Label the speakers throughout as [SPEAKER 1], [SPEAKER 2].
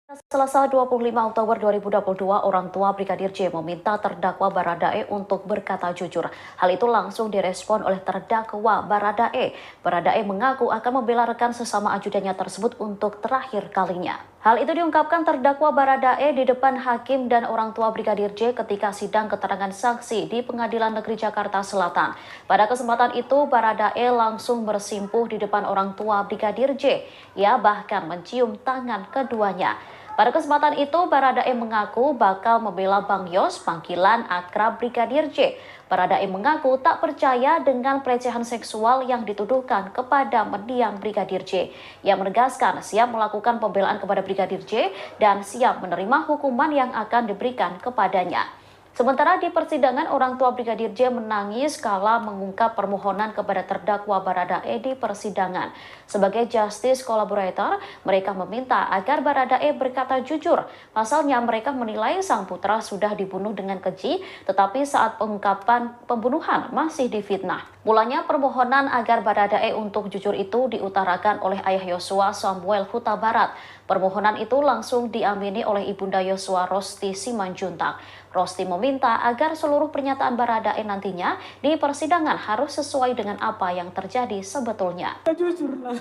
[SPEAKER 1] Selasa 25 Oktober 2022, orang tua Brigadir J meminta terdakwa Baradae untuk berkata jujur. Hal itu langsung direspon oleh terdakwa Baradae. Baradae mengaku akan membela rekan sesama ajudannya tersebut untuk terakhir kalinya. Hal itu diungkapkan terdakwa Baradae di depan hakim dan orang tua Brigadir J ketika sidang keterangan saksi di Pengadilan Negeri Jakarta Selatan. Pada kesempatan itu, Baradae langsung bersimpuh di depan orang tua Brigadir J. Ia bahkan mencium tangan keduanya. Pada kesempatan itu, Baradae mengaku bakal membela Bang Yos, panggilan akrab Brigadir J. Baradae mengaku tak percaya dengan pelecehan seksual yang dituduhkan kepada mendiang Brigadir J. Ia menegaskan siap melakukan pembelaan kepada Brigadir J dan siap menerima hukuman yang akan diberikan kepadanya. Sementara di persidangan, orang tua Brigadir J menangis kala mengungkap permohonan kepada terdakwa Baradae di persidangan. Sebagai justice collaborator, mereka meminta agar Baradae berkata jujur. Pasalnya mereka menilai sang putra sudah dibunuh dengan keji, tetapi saat pengungkapan pembunuhan masih difitnah. Mulanya permohonan agar Baradae untuk jujur itu diutarakan oleh ayah Yosua, Samuel Huta Barat. Permohonan itu langsung diamini oleh ibunda Yosua, Rosti Simanjuntak. Rosti meminta agar seluruh pernyataan Baradae nantinya di persidangan harus sesuai dengan apa yang terjadi sebetulnya.
[SPEAKER 2] Jujurlah,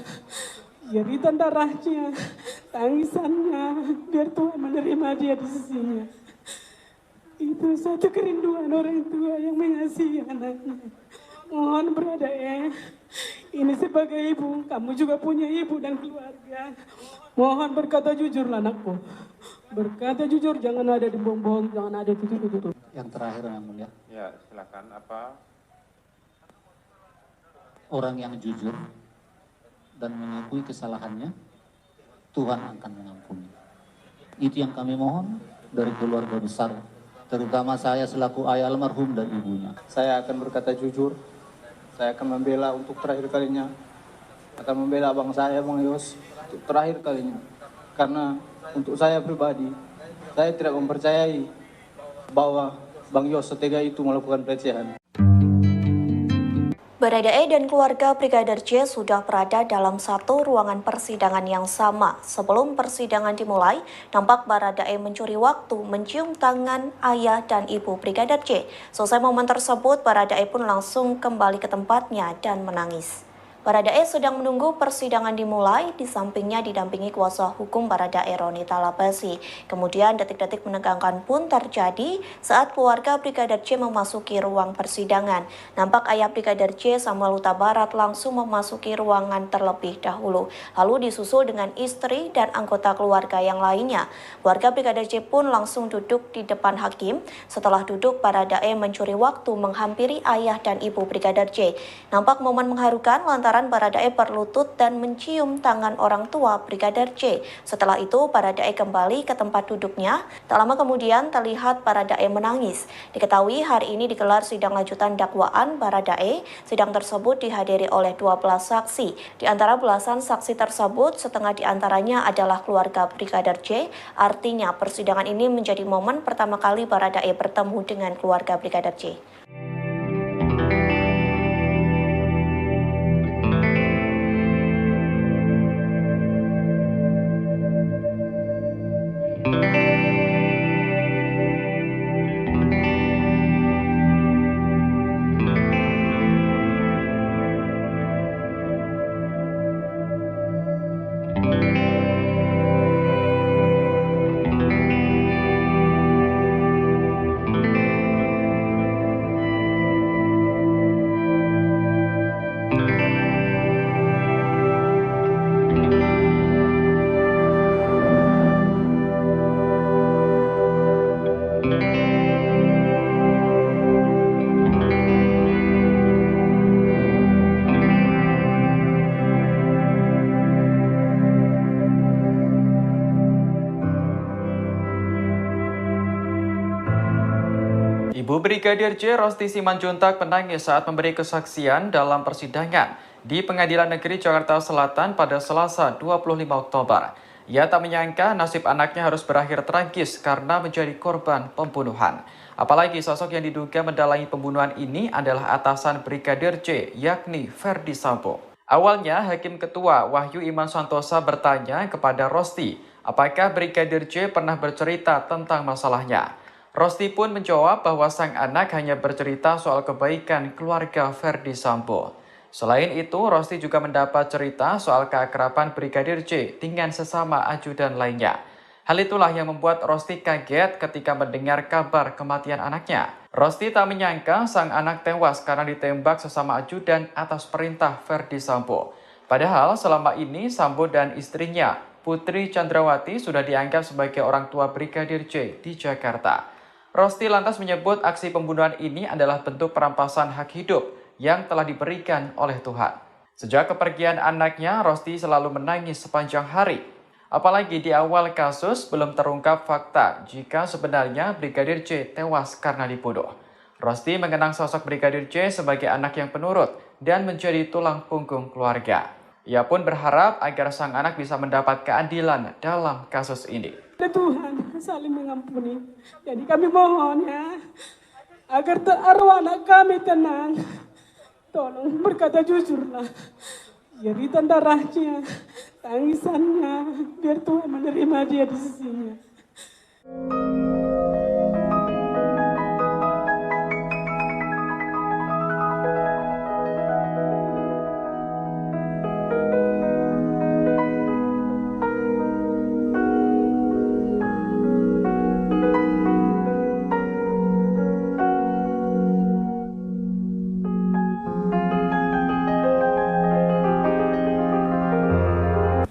[SPEAKER 2] jeritan darahnya, tangisannya, biar Tuhan menerima dia di sisinya. Itu satu kerinduan orang tua yang mengasihi anaknya. Mohon Baradae, ini sebagai ibu, kamu juga punya ibu dan keluarga. Mohon berkata jujurlah anakku. Berkata jujur, jangan ada dibohong-bohong, jangan ada tutup-tutup.
[SPEAKER 3] Yang terakhir yang mulia.
[SPEAKER 4] Ya, silakan. Apa?
[SPEAKER 3] Orang yang jujur dan mengakui kesalahannya, Tuhan akan mengampuni. Itu yang kami mohon dari keluarga besar, terutama saya selaku ayah almarhum dan ibunya.
[SPEAKER 5] Saya akan berkata jujur, saya akan membela untuk terakhir kalinya, akan membela abang saya, Bang Yos, untuk terakhir kalinya. Karena untuk saya pribadi, saya tidak mempercayai bahwa Bang Yos setega itu melakukan pelecehan.
[SPEAKER 1] Baradae dan keluarga Brigadir J sudah berada dalam satu ruangan persidangan yang sama. Sebelum persidangan dimulai, nampak Baradae mencuri waktu mencium tangan ayah dan ibu Brigadir J. Selesai momen tersebut, Baradae pun langsung kembali ke tempatnya dan menangis. Baradae sedang menunggu persidangan dimulai, di sampingnya didampingi kuasa hukum Baradae Roni Talapesi. Kemudian detik-detik menegangkan pun terjadi saat keluarga Brigadir J memasuki ruang persidangan. Nampak ayah Brigadir J Samuel Huta Barat langsung memasuki ruangan terlebih dahulu, lalu disusul dengan istri dan anggota keluarga yang lainnya. Keluarga Brigadir J pun langsung duduk di depan hakim. Setelah duduk, Baradae mencuri waktu menghampiri ayah dan ibu Brigadir J. Nampak momen mengharukan lantaran Baradae berlutut dan mencium tangan orang tua Brigadir J. Setelah itu, Baradae kembali ke tempat duduknya. Tak lama kemudian terlihat Baradae menangis. Diketahui hari ini digelar sidang lanjutan dakwaan Baradae. Sidang tersebut dihadiri oleh 12 saksi. Di antara belasan saksi tersebut, setengah di antaranya adalah keluarga Brigadir J. Artinya, persidangan ini menjadi momen pertama kali Baradae bertemu dengan keluarga Brigadir J.
[SPEAKER 6] Ibu Brigadir J, Rosti Simanjuntak menangis saat memberi kesaksian dalam persidangan di Pengadilan Negeri Jakarta Selatan pada Selasa 25 Oktober. Ia tak menyangka nasib anaknya harus berakhir tragis karena menjadi korban pembunuhan. Apalagi sosok yang diduga mendalangi pembunuhan ini adalah atasan Brigadir J, yakni Ferdi Sambo. Awalnya, Hakim Ketua Wahyu Iman Santosa bertanya kepada Rosti, apakah Brigadir J pernah bercerita tentang masalahnya. Rosti pun menjawab bahwa sang anak hanya bercerita soal kebaikan keluarga Verdi Sambo. Selain itu, Rosti juga mendapat cerita soal keakraban Brigadir J dengan sesama ajudan lainnya. Hal itulah yang membuat Rosti kaget ketika mendengar kabar kematian anaknya. Rosti tak menyangka sang anak tewas karena ditembak sesama ajudan atas perintah Verdi Sambo. Padahal selama ini Sambo dan istrinya, Putri Chandrawati, sudah dianggap sebagai orang tua Brigadir J di Jakarta. Rosti lantas menyebut aksi pembunuhan ini adalah bentuk perampasan hak hidup yang telah diberikan oleh Tuhan. Sejak kepergian anaknya, Rosti selalu menangis sepanjang hari. Apalagi di awal kasus belum terungkap fakta jika sebenarnya Brigadir J tewas karena dibunuh. Rosti mengenang sosok Brigadir J sebagai anak yang penurut dan menjadi tulang punggung keluarga. Ia pun berharap agar sang anak bisa mendapat keadilan dalam kasus ini.
[SPEAKER 2] Tuhan saling mengampuni. Jadi kami mohon ya, agar arwah anak kami tenang. Tolong berkata jujurlah. Jeritan darahnya, tangisannya, biar Tuhan menerima dia di sisinya.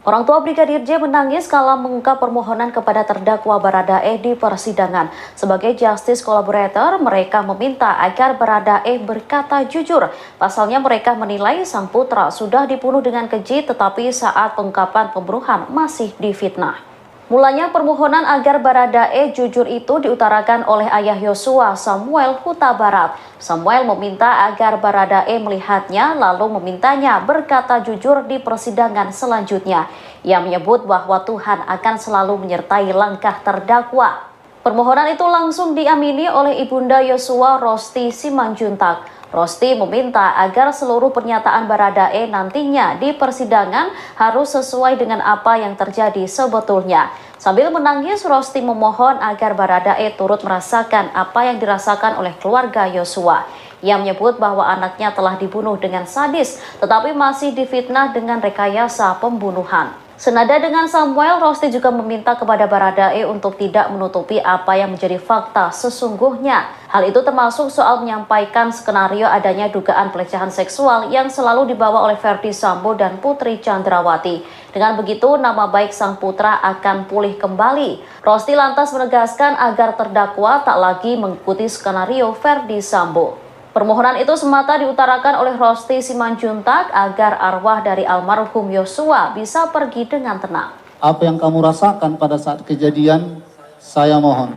[SPEAKER 1] Orang tua Brigadir J menangis kala mengungkap permohonan kepada terdakwa Baradae di persidangan. Sebagai justice collaborator, mereka meminta agar Baradae berkata jujur. Pasalnya mereka menilai sang putra sudah dibunuh dengan keji, tetapi saat pengungkapan pembunuhan masih difitnah. Mulanya permohonan agar Baradae jujur itu diutarakan oleh ayah Yosua, Samuel Huta Barat. Samuel meminta agar Baradae melihatnya lalu memintanya berkata jujur di persidangan selanjutnya. Ia menyebut bahwa Tuhan akan selalu menyertai langkah terdakwa. Permohonan itu langsung diamini oleh Ibunda Yosua, Rosti Simanjuntak. Rosti meminta agar seluruh pernyataan Baradae nantinya di persidangan harus sesuai dengan apa yang terjadi sebetulnya. Sambil menangis, Rosti memohon agar Baradae turut merasakan apa yang dirasakan oleh keluarga Yosua. Ia menyebut bahwa anaknya telah dibunuh dengan sadis, tetapi masih difitnah dengan rekayasa pembunuhan. Senada dengan Samuel, Rosti juga meminta kepada Baradae untuk tidak menutupi apa yang menjadi fakta sesungguhnya. Hal itu termasuk soal menyampaikan skenario adanya dugaan pelecehan seksual yang selalu dibawa oleh Verdi Sambo dan Putri Chandrawati. Dengan begitu, nama baik sang putra akan pulih kembali. Rosti lantas menegaskan agar terdakwa tak lagi mengikuti skenario Verdi Sambo. Permohonan itu semata diutarakan oleh Rosti Simanjuntak agar arwah dari almarhum Yosua bisa pergi dengan tenang.
[SPEAKER 3] Apa yang kamu rasakan pada saat kejadian, saya mohon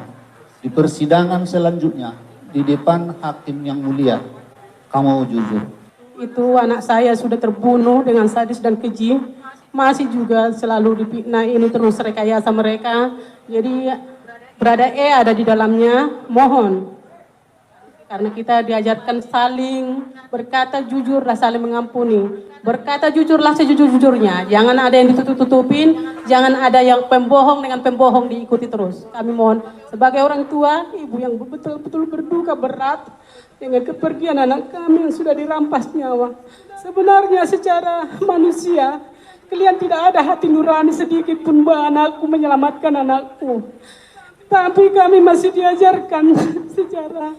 [SPEAKER 3] di persidangan selanjutnya di depan hakim yang mulia, kamu jujur.
[SPEAKER 2] Itu anak saya sudah terbunuh dengan sadis dan keji, masih juga selalu difitnah, ini terus rekayasa mereka. Jadi Baradae ada di dalamnya, mohon. Karena kita diajarkan saling berkata jujur dan saling mengampuni. Berkata jujurlah sejujur-jujurnya. Jangan ada yang ditutup-tutupin, jangan ada yang pembohong dengan pembohong diikuti terus. Kami mohon sebagai orang tua, ibu yang betul-betul berduka berat dengan kepergian anak kami yang sudah dirampas nyawa. Sebenarnya secara manusia, kalian tidak ada hati nurani sedikit pun bahwa anakku menyelamatkan anakku. Tapi kami masih diajarkan secara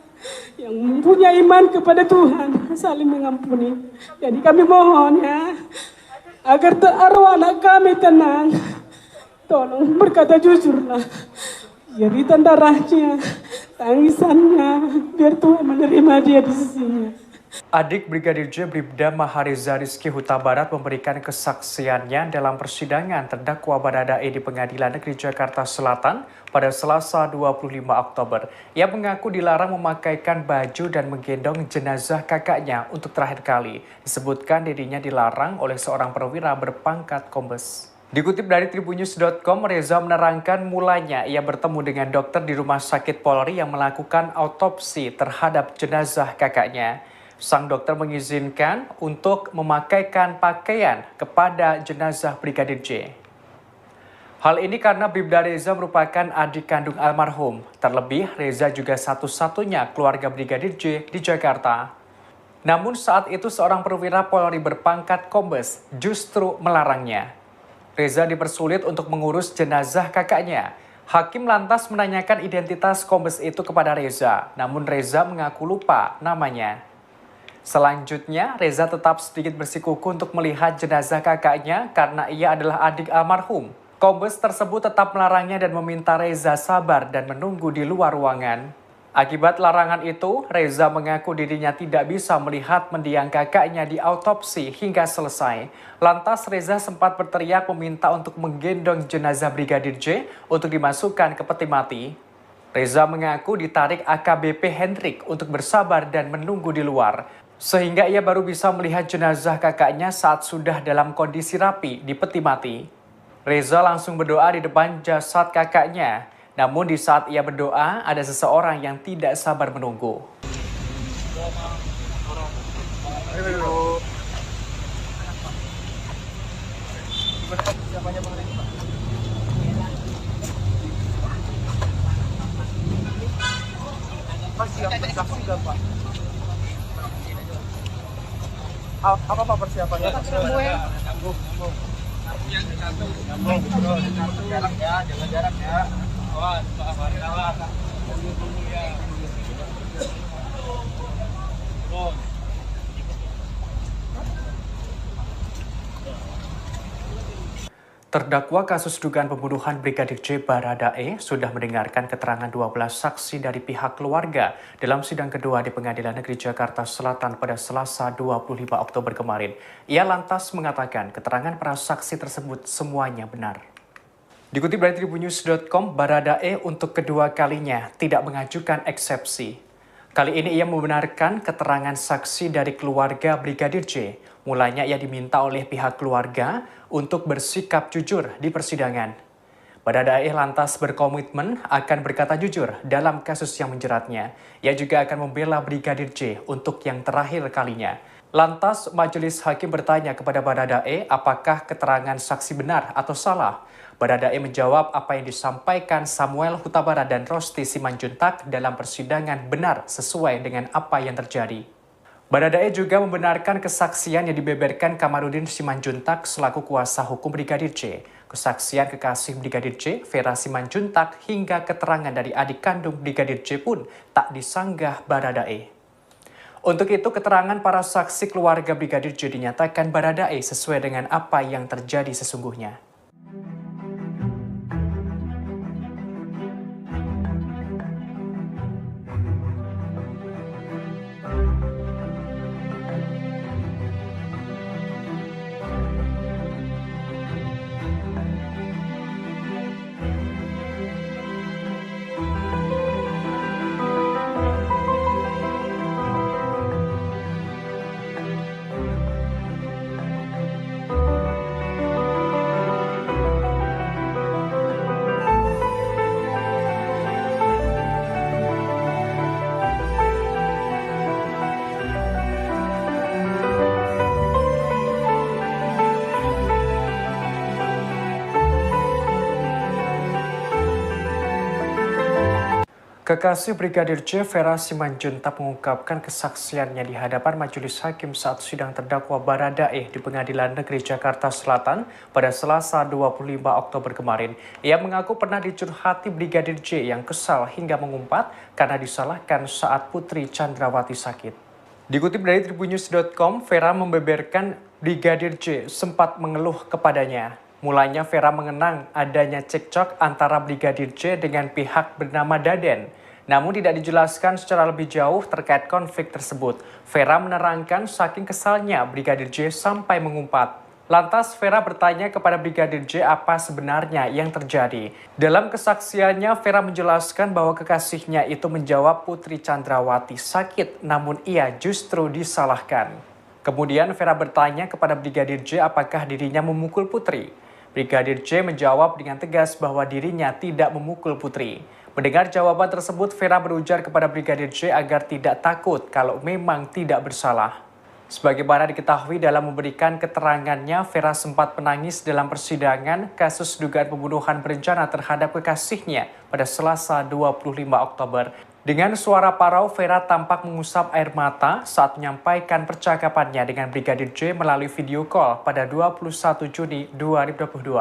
[SPEAKER 2] yang punya iman kepada Tuhan saling mengampuni. Jadi kami mohon ya, agar arwah anak kami tenang. Tolong berkata jujurlah. Jeritan darahnya, tangisannya, biar Tuhan menerima dia di sisinya.
[SPEAKER 7] Adik Brigadir J, Bribda Mahariza Rizky Huta Barat memberikan kesaksiannya dalam persidangan terdakwa Baradae di Pengadilan Negeri Jakarta Selatan pada Selasa 25 Oktober. Ia mengaku dilarang memakaikan baju dan menggendong jenazah kakaknya untuk terakhir kali. Disebutkan dirinya dilarang oleh seorang perwira berpangkat kombes. Dikutip dari tribunnews.com, Reza menerangkan mulanya ia bertemu dengan dokter di rumah sakit Polri yang melakukan autopsi terhadap jenazah kakaknya. Sang dokter mengizinkan untuk memakaikan pakaian kepada jenazah Brigadir J. Hal ini karena Bribda Reza merupakan adik kandung almarhum. Terlebih, Reza juga satu-satunya keluarga Brigadir J di Jakarta. Namun saat itu seorang perwira Polri berpangkat Kombes justru melarangnya. Reza dipersulit untuk mengurus jenazah kakaknya. Hakim lantas menanyakan identitas Kombes itu kepada Reza, namun Reza mengaku lupa namanya. Selanjutnya, Reza tetap sedikit bersikukuh untuk melihat jenazah kakaknya karena ia adalah adik almarhum. Kombes tersebut tetap melarangnya dan meminta Reza sabar dan menunggu di luar ruangan. Akibat larangan itu, Reza mengaku dirinya tidak bisa melihat mendiang kakaknya di autopsi hingga selesai. Lantas Reza sempat berteriak meminta untuk menggendong jenazah Brigadir J untuk dimasukkan ke peti mati. Reza mengaku ditarik AKBP Hendrik untuk bersabar dan menunggu di luar, sehingga ia baru bisa melihat jenazah kakaknya saat sudah dalam kondisi rapi di peti mati. Reza langsung berdoa di depan jasad kakaknya. Namun di saat ia berdoa, ada seseorang yang tidak sabar menunggu.
[SPEAKER 5] Apa persiapannya? Jarak ya, jaga jarak ya.
[SPEAKER 7] Terdakwa kasus dugaan pembunuhan Brigadir J Baradae sudah mendengarkan keterangan 12 saksi dari pihak keluarga dalam sidang kedua di Pengadilan Negeri Jakarta Selatan pada Selasa 25 Oktober kemarin. Ia lantas mengatakan keterangan para saksi tersebut semuanya benar. Dikutip dari tribunnews.com, Baradae untuk kedua kalinya tidak mengajukan eksepsi. Kali ini ia membenarkan keterangan saksi dari keluarga Brigadir J. Mulanya ia diminta oleh pihak keluarga untuk bersikap jujur di persidangan. Baradae lantas berkomitmen akan berkata jujur dalam kasus yang menjeratnya. Ia juga akan membela Brigadir J untuk yang terakhir kalinya. Lantas majelis hakim bertanya kepada Baradae apakah keterangan saksi benar atau salah. Baradae menjawab apa yang disampaikan Samuel Huta Barat dan Rosti Simanjuntak dalam persidangan benar sesuai dengan apa yang terjadi. Baradae juga membenarkan kesaksian yang dibeberkan Kamarudin Simanjuntak selaku kuasa hukum Brigadir J, kesaksian kekasih Brigadir J, Vera Simanjuntak, hingga keterangan dari adik kandung Brigadir J pun tak disanggah Baradae. Untuk itu, keterangan para saksi keluarga Brigadir J dinyatakan Baradae sesuai dengan apa yang terjadi sesungguhnya. Kekasih Brigadir J, Vera Simanjuntak mengungkapkan kesaksiannya di hadapan majelis hakim saat sidang terdakwa Baradae di Pengadilan Negeri Jakarta Selatan pada Selasa 25 Oktober kemarin. Ia mengaku pernah dicurhati Brigadir J yang kesal hingga mengumpat karena disalahkan saat Putri Chandrawati sakit. Dikutip dari tribunnews.com, Vera membeberkan Brigadir J sempat mengeluh kepadanya. Mulanya Vera mengenang adanya cekcok antara Brigadir J dengan pihak bernama Daden. Namun tidak dijelaskan secara lebih jauh terkait konflik tersebut. Vera menerangkan saking kesalnya Brigadir J sampai mengumpat. Lantas Vera bertanya kepada Brigadir J apa sebenarnya yang terjadi. Dalam kesaksiannya, Vera menjelaskan bahwa kekasihnya itu menjawab Putri Chandrawati sakit, namun ia justru disalahkan. Kemudian Vera bertanya kepada Brigadir J apakah dirinya memukul Putri. Brigadir J menjawab dengan tegas bahwa dirinya tidak memukul Putri. Mendengar jawaban tersebut, Vera berujar kepada Brigadir J agar tidak takut kalau memang tidak bersalah. Sebagaimana diketahui dalam memberikan keterangannya, Vera sempat menangis dalam persidangan kasus dugaan pembunuhan berencana terhadap kekasihnya pada Selasa 25 Oktober. Dengan suara parau, Vera tampak mengusap air mata saat menyampaikan percakapannya dengan Brigadir J melalui video call pada 21 Juni 2022.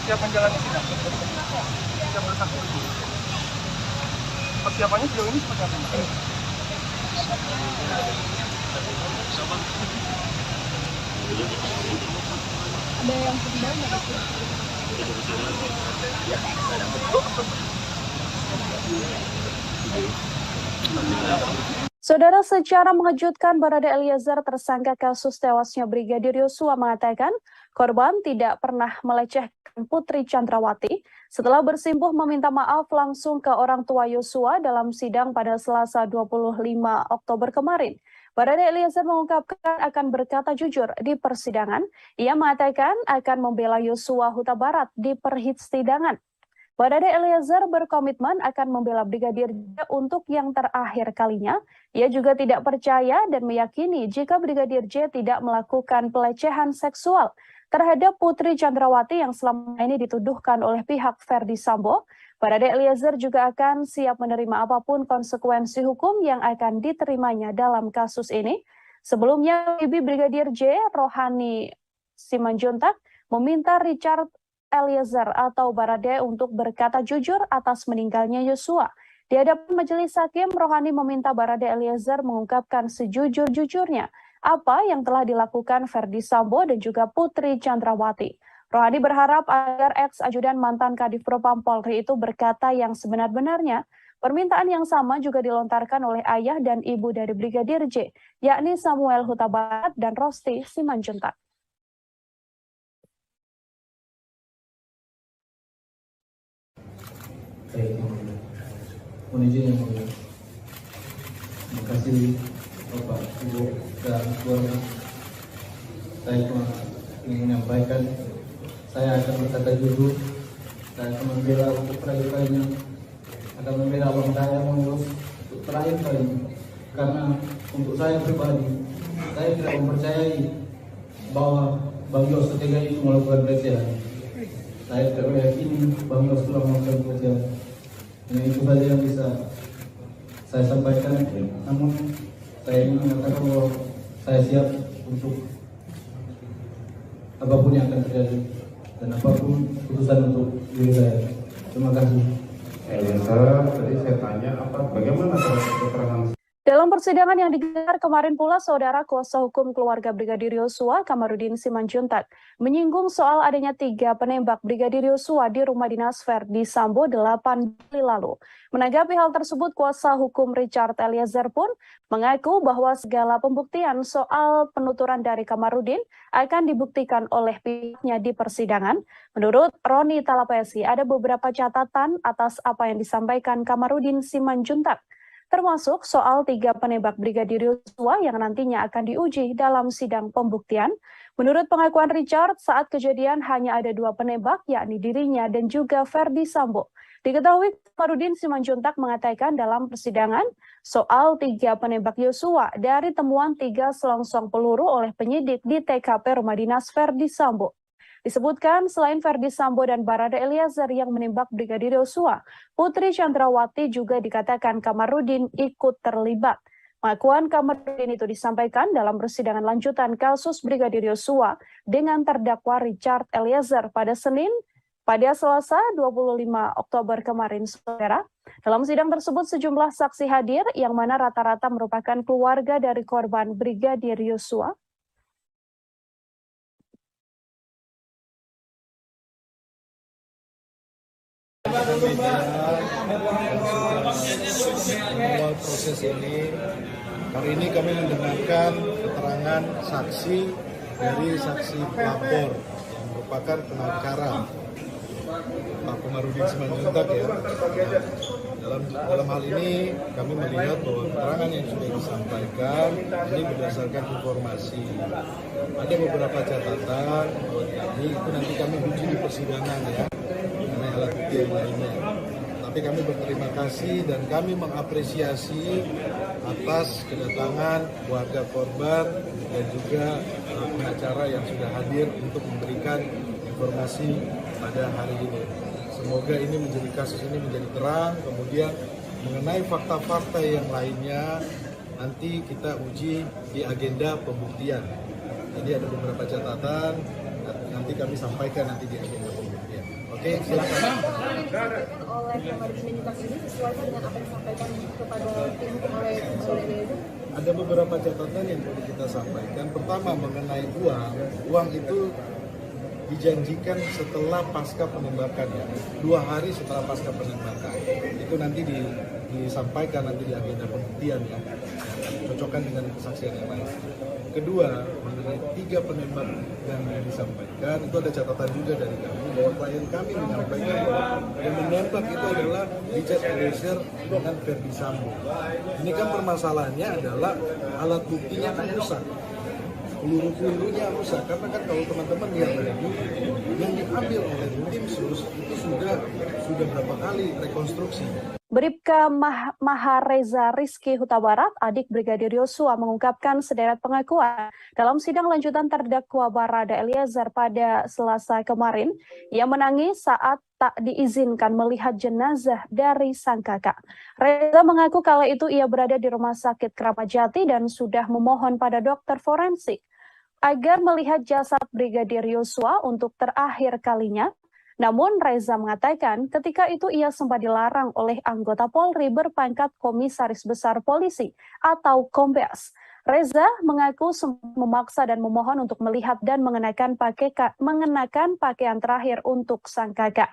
[SPEAKER 5] Siapa jalan di sini? Siapa bersaksi dulu? Persiapannya sejauh ini seperti apa?
[SPEAKER 8] Ada yang sedang nggak?
[SPEAKER 9] Saudara, secara mengejutkan, Barada Eliezer, tersangka kasus tewasnya Brigadir Yosua, mengatakan korban tidak pernah melecehkan Putri Chandrawati setelah bersimpuh meminta maaf langsung ke orang tua Yosua dalam sidang pada Selasa 25 Oktober kemarin. Barada Eliezer mengungkapkan akan berkata jujur di persidangan. Ia mengatakan akan membela Yosua Huta Barat di persidangan. Barada Eliezer berkomitmen akan membela Brigadir J untuk yang terakhir kalinya. Ia juga tidak percaya dan meyakini jika Brigadir J tidak melakukan pelecehan seksual terhadap Putri Chandrawati yang selama ini dituduhkan oleh pihak Ferdi Sambo. Barada Eliezer juga akan siap menerima apapun konsekuensi hukum yang akan diterimanya dalam kasus ini. Sebelumnya, Bibi Brigadir J, Rohani Simanjuntak, meminta Richard Eliezer atau Barada untuk berkata jujur atas meninggalnya Yosua. Di hadapan majelis hakim, Rohani meminta Barada Eliezer mengungkapkan sejujur-jujurnya apa yang telah dilakukan Ferdi Sambo dan juga Putri Chandrawati. Rohani berharap agar ex-ajudan mantan Kadif Propam Polri itu berkata yang sebenar-benarnya. Permintaan yang sama juga dilontarkan oleh ayah dan ibu dari Brigadir J, yakni Samuel Huta Barat dan Rosti Simanjuntak.
[SPEAKER 5] Baik, mohon izin yang mulia. Terima kasih Bapak, Ibu, dan keluarga. Saya cuma ingin menyampaikan, saya akan berkata jujur, saya akan membela untuk terakhir kalinya, akan membela abang saya mengurus untuk terakhir kalinya. Karena untuk saya pribadi, saya tidak mempercayai bahwa Bang Yos ketiga itu melakukan pelecehan. Saya tidak meyakini Bang Yos telah melakukan pelecehan. Ini itu saja yang bisa saya sampaikan. Namun saya ingin mengatakan bahwa saya siap untuk apapun yang akan terjadi dan apapun keputusan untuk diri saya. Terima kasih.
[SPEAKER 4] Eliezer, tadi saya tanya bagaimana keterangan.
[SPEAKER 9] Dalam persidangan yang digelar kemarin pula, Saudara, kuasa hukum keluarga Brigadir Yosua, Kamarudin Simanjuntak, menyinggung soal adanya 3 penembak Brigadir Yosua di rumah dinas Ferdi Sambo 8 Juli lalu. Menanggapi hal tersebut, kuasa hukum Richard Eliezer pun mengaku bahwa segala pembuktian soal penuturan dari Kamarudin akan dibuktikan oleh pihaknya di persidangan. Menurut Roni Talapesi, ada beberapa catatan atas apa yang disampaikan Kamarudin Simanjuntak, termasuk soal 3 penembak Brigadir Yosua yang nantinya akan diuji dalam sidang pembuktian. Menurut pengakuan Richard, saat kejadian hanya ada 2 penembak, yakni dirinya dan juga Ferdi Sambo. Diketahui Kamarudin Simanjuntak mengatakan dalam persidangan soal 3 penembak Yosua dari temuan 3 selongsong peluru oleh penyidik di TKP rumah dinas Ferdi Sambo. Disebutkan selain Ferdi Sambo dan Barada Eliezer yang menembak Brigadir Yosua, Putri Chandrawati juga dikatakan Kamarudin ikut terlibat. Pengakuan Kamarudin itu disampaikan dalam persidangan lanjutan kasus Brigadir Yosua dengan terdakwa Richard Eliezer pada Selasa 25 Oktober kemarin, Saudara. Dalam sidang tersebut sejumlah saksi hadir yang mana rata-rata merupakan keluarga dari korban Brigadir Yosua.
[SPEAKER 10] rekan-rekan media yang sudah mengawal proses ini. Hari ini kami mendengarkan keterangan saksi dari saksi pelapor yang merupakan pengacara Pak Komarudin Simanjuntak ya. Dalam hal ini kami melihat bahwa keterangan yang sudah disampaikan ini berdasarkan informasi. Ada beberapa catatan buat kami, itu nanti kami uji di persidangan ya, mengenai alat bukti yang lainnya. Tapi kami berterima kasih dan kami mengapresiasi atas kedatangan keluarga korban dan juga pengacara yang sudah hadir untuk memberikan informasi pada hari ini. Semoga ini menjadi kasus ini menjadi terang, kemudian mengenai fakta-fakta yang lainnya nanti kita uji di agenda pembuktian. Jadi ada beberapa catatan, nanti kami sampaikan nanti di agenda pembuktian. Oke, silakan.
[SPEAKER 8] Oleh Komarudin Simanjuntak ini sesuai dengan apa yang disampaikan kepada tim oleh Eliezer?
[SPEAKER 10] Ada beberapa catatan yang perlu kita sampaikan. Pertama mengenai uang itu dijanjikan setelah pasca penembakan ya, 2 hari setelah pasca penembakan. Itu nanti disampaikan nanti di agenda pembuktian ya, cocokkan dengan kesaksian yang lain. Kedua, mengenai 3 penembak yang disampaikan, itu ada catatan juga dari kami bahwa klien kami menyampaikan bahwa yang menembak itu adalah Richard Eliezer dengan Ferdi Sambo. Ini kan permasalahannya adalah alat buktinya kan rusak. Peluru-pelurunya rusak, karena kan kalau teman-teman lihat lagi yang diambil oleh tim sus itu sudah berapa kali rekonstruksi.
[SPEAKER 9] Bribka Mahareza Rizky Huta Barat, adik Brigadir Yosua, mengungkapkan sederet pengakuan dalam sidang lanjutan terdakwa Barada Eliezer pada Selasa kemarin. Ia menangis saat tak diizinkan melihat jenazah dari sang kakak. Reza mengaku kala itu ia berada di Rumah Sakit Kramat Jati dan sudah memohon pada dokter forensik agar melihat jasad Brigadir Yosua untuk terakhir kalinya. Namun Reza mengatakan ketika itu ia sempat dilarang oleh anggota Polri berpangkat Komisaris Besar Polisi atau Kombes. Reza mengaku sempat memaksa dan memohon untuk melihat dan mengenakan pakaian terakhir untuk sang kakak.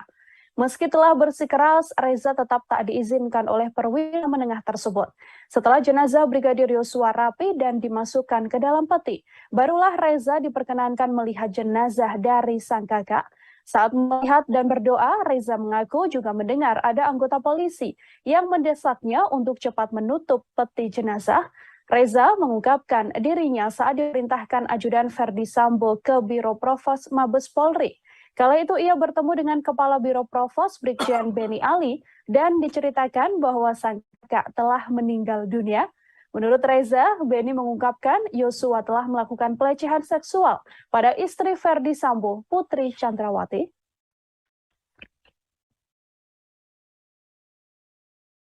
[SPEAKER 9] Meski telah bersikeras, Reza tetap tak diizinkan oleh perwira menengah tersebut. Setelah jenazah Brigadir Yosua rapi dan dimasukkan ke dalam peti, barulah Reza diperkenankan melihat jenazah dari sang kakak. Saat melihat dan berdoa, Reza mengaku juga mendengar ada anggota polisi yang mendesaknya untuk cepat menutup peti jenazah. Reza mengungkapkan dirinya saat diperintahkan ajudan Ferdi Sambo ke Biro Provos Mabes Polri. Kala itu ia bertemu dengan Kepala Biro Provos Brigjen Beni Ali dan diceritakan bahwa sang kakak telah meninggal dunia. Menurut Reza, Beni mengungkapkan Yosua telah melakukan pelecehan seksual pada istri Ferdi Sambo, Putri Chandrawati.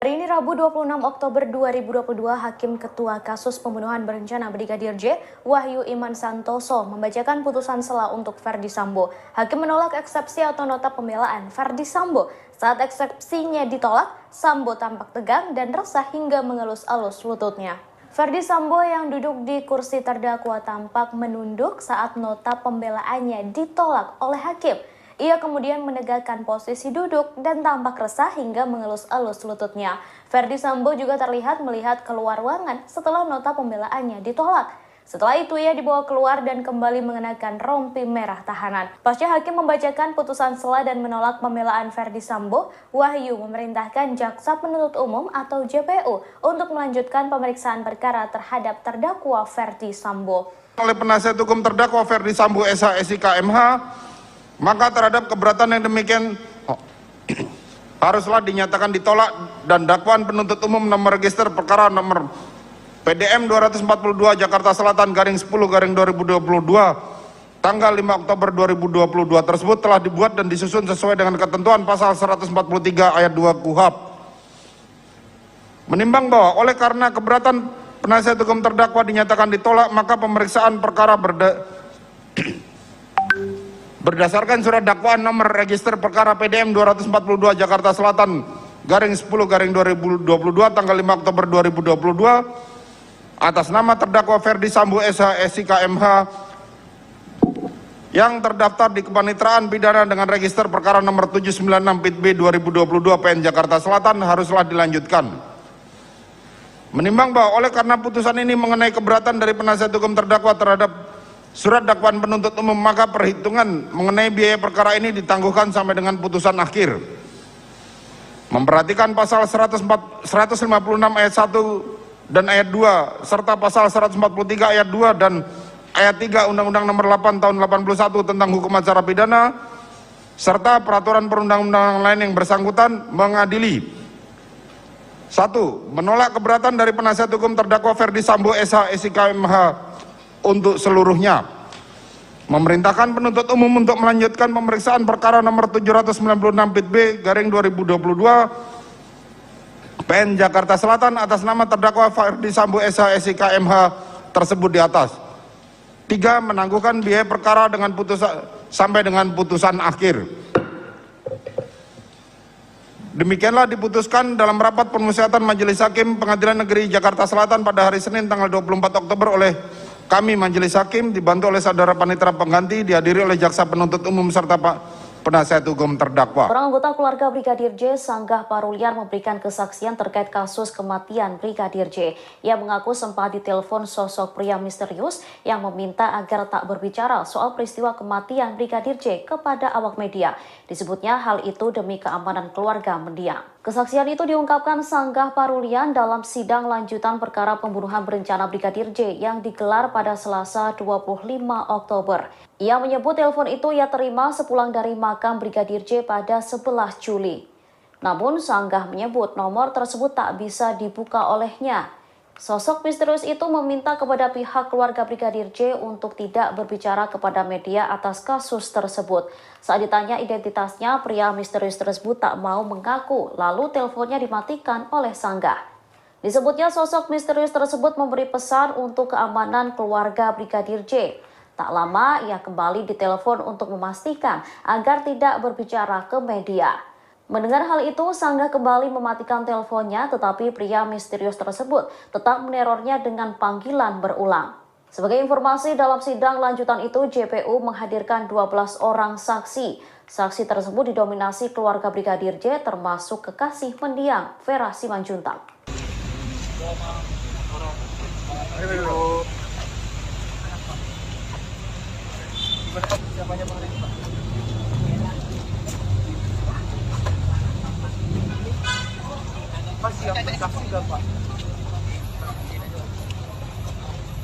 [SPEAKER 1] Hari ini Rabu 26 Oktober 2022, Hakim Ketua Kasus Pembunuhan Berencana Brigadir J, Wahyu Iman Santoso, membacakan putusan sela untuk Ferdi Sambo. Hakim menolak eksepsi atau nota pembelaan Ferdi Sambo. Saat eksepsinya ditolak, Sambo tampak tegang dan resah hingga mengelus-elus lututnya. Ferdi Sambo yang duduk di kursi terdakwa tampak menunduk saat nota pembelaannya ditolak oleh hakim. Ia kemudian menegakkan posisi duduk dan tampak resah hingga mengelus-elus lututnya. Ferdi Sambo juga terlihat melihat keluar ruangan setelah nota pembelaannya ditolak. Setelah itu ia dibawa keluar dan kembali mengenakan rompi merah tahanan. Pasca hakim membacakan putusan sela dan menolak pembelaan Ferdi Sambo, Wahyu memerintahkan Jaksa Penuntut Umum atau JPU untuk melanjutkan pemeriksaan perkara terhadap terdakwa Ferdi Sambo.
[SPEAKER 11] Oleh penasihat hukum terdakwa Ferdi Sambo SH SIK MH, maka terhadap keberatan yang demikian haruslah dinyatakan ditolak dan dakwaan penuntut umum nomor register perkara nomor PDM 242 Jakarta Selatan /10/2022 tanggal 5 Oktober 2022 tersebut telah dibuat dan disusun sesuai dengan ketentuan pasal 143 ayat 2 KUHP. Menimbang bahwa oleh karena keberatan penasihat hukum terdakwa dinyatakan ditolak, maka pemeriksaan perkara berdasarkan surat dakwaan nomor register perkara PDM 242 Jakarta Selatan /10/2022 tanggal 5 Oktober 2022 atas nama terdakwa Ferdi Sambo SH SIK MH yang terdaftar di Kepanitraan Pidana dengan register perkara nomor 796 PIT B 2022 PN Jakarta Selatan haruslah dilanjutkan. Menimbang bahwa oleh karena putusan ini mengenai keberatan dari penasihat hukum terdakwa terhadap surat dakwaan penuntut umum, maka perhitungan mengenai biaya perkara ini ditangguhkan sampai dengan putusan akhir. Memperhatikan pasal 156 ayat 1 dan ayat 2 serta pasal 143 ayat 2 dan ayat 3 Undang-Undang Nomor 8 Tahun 81 tentang Hukum Acara Pidana serta peraturan perundang-undangan lain yang bersangkutan mengadili: 1. Menolak keberatan dari penasihat hukum terdakwa Ferdi Sambo SH SIK MH untuk seluruhnya. Memerintahkan penuntut umum untuk melanjutkan pemeriksaan perkara nomor 796 PIT B garing 2022 PN Jakarta Selatan atas nama terdakwa Ferdi Sambo SH SIK MH tersebut di atas. 3. Menangguhkan biaya perkara dengan putusan sampai dengan putusan akhir. Demikianlah diputuskan dalam rapat permusyawatan Majelis Hakim Pengadilan Negeri Jakarta Selatan pada hari Senin tanggal 24 Oktober oleh kami Majelis Hakim dibantu oleh saudara panitera pengganti, dihadiri oleh jaksa penuntut umum serta penasihat hukum terdakwa.
[SPEAKER 1] Seorang anggota keluarga Brigadir J Sanggah Paruliar memberikan kesaksian terkait kasus kematian Brigadir J. Ia mengaku sempat ditelepon sosok pria misterius yang meminta agar tak berbicara soal peristiwa kematian Brigadir J kepada awak media. Disebutnya hal itu demi keamanan keluarga mendiang. Kesaksian itu diungkapkan Sanggah Parulian dalam sidang lanjutan perkara pembunuhan berencana Brigadir J yang digelar pada Selasa 25 Oktober. Ia menyebut telepon itu ia terima sepulang dari makam Brigadir J pada 11 Juli. Namun Sanggah menyebut nomor tersebut tak bisa dibuka olehnya. Sosok misterius itu meminta kepada pihak keluarga Brigadir J untuk tidak berbicara kepada media atas kasus tersebut. Saat ditanya identitasnya, pria misterius tersebut tak mau mengaku, lalu teleponnya dimatikan oleh Sanggah. Disebutnya sosok misterius tersebut memberi pesan untuk keamanan keluarga Brigadir J. Tak lama ia kembali ditelepon untuk memastikan agar tidak berbicara ke media. Mendengar hal itu, Sanggah kembali mematikan teleponnya, tetapi pria misterius tersebut tetap menerornya dengan panggilan berulang. Sebagai informasi, dalam sidang lanjutan itu, JPU menghadirkan 12 orang saksi. Saksi tersebut didominasi keluarga Brigadir J, termasuk kekasih mendiang Vera Simanjuntak.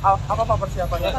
[SPEAKER 5] Apa persiapannya?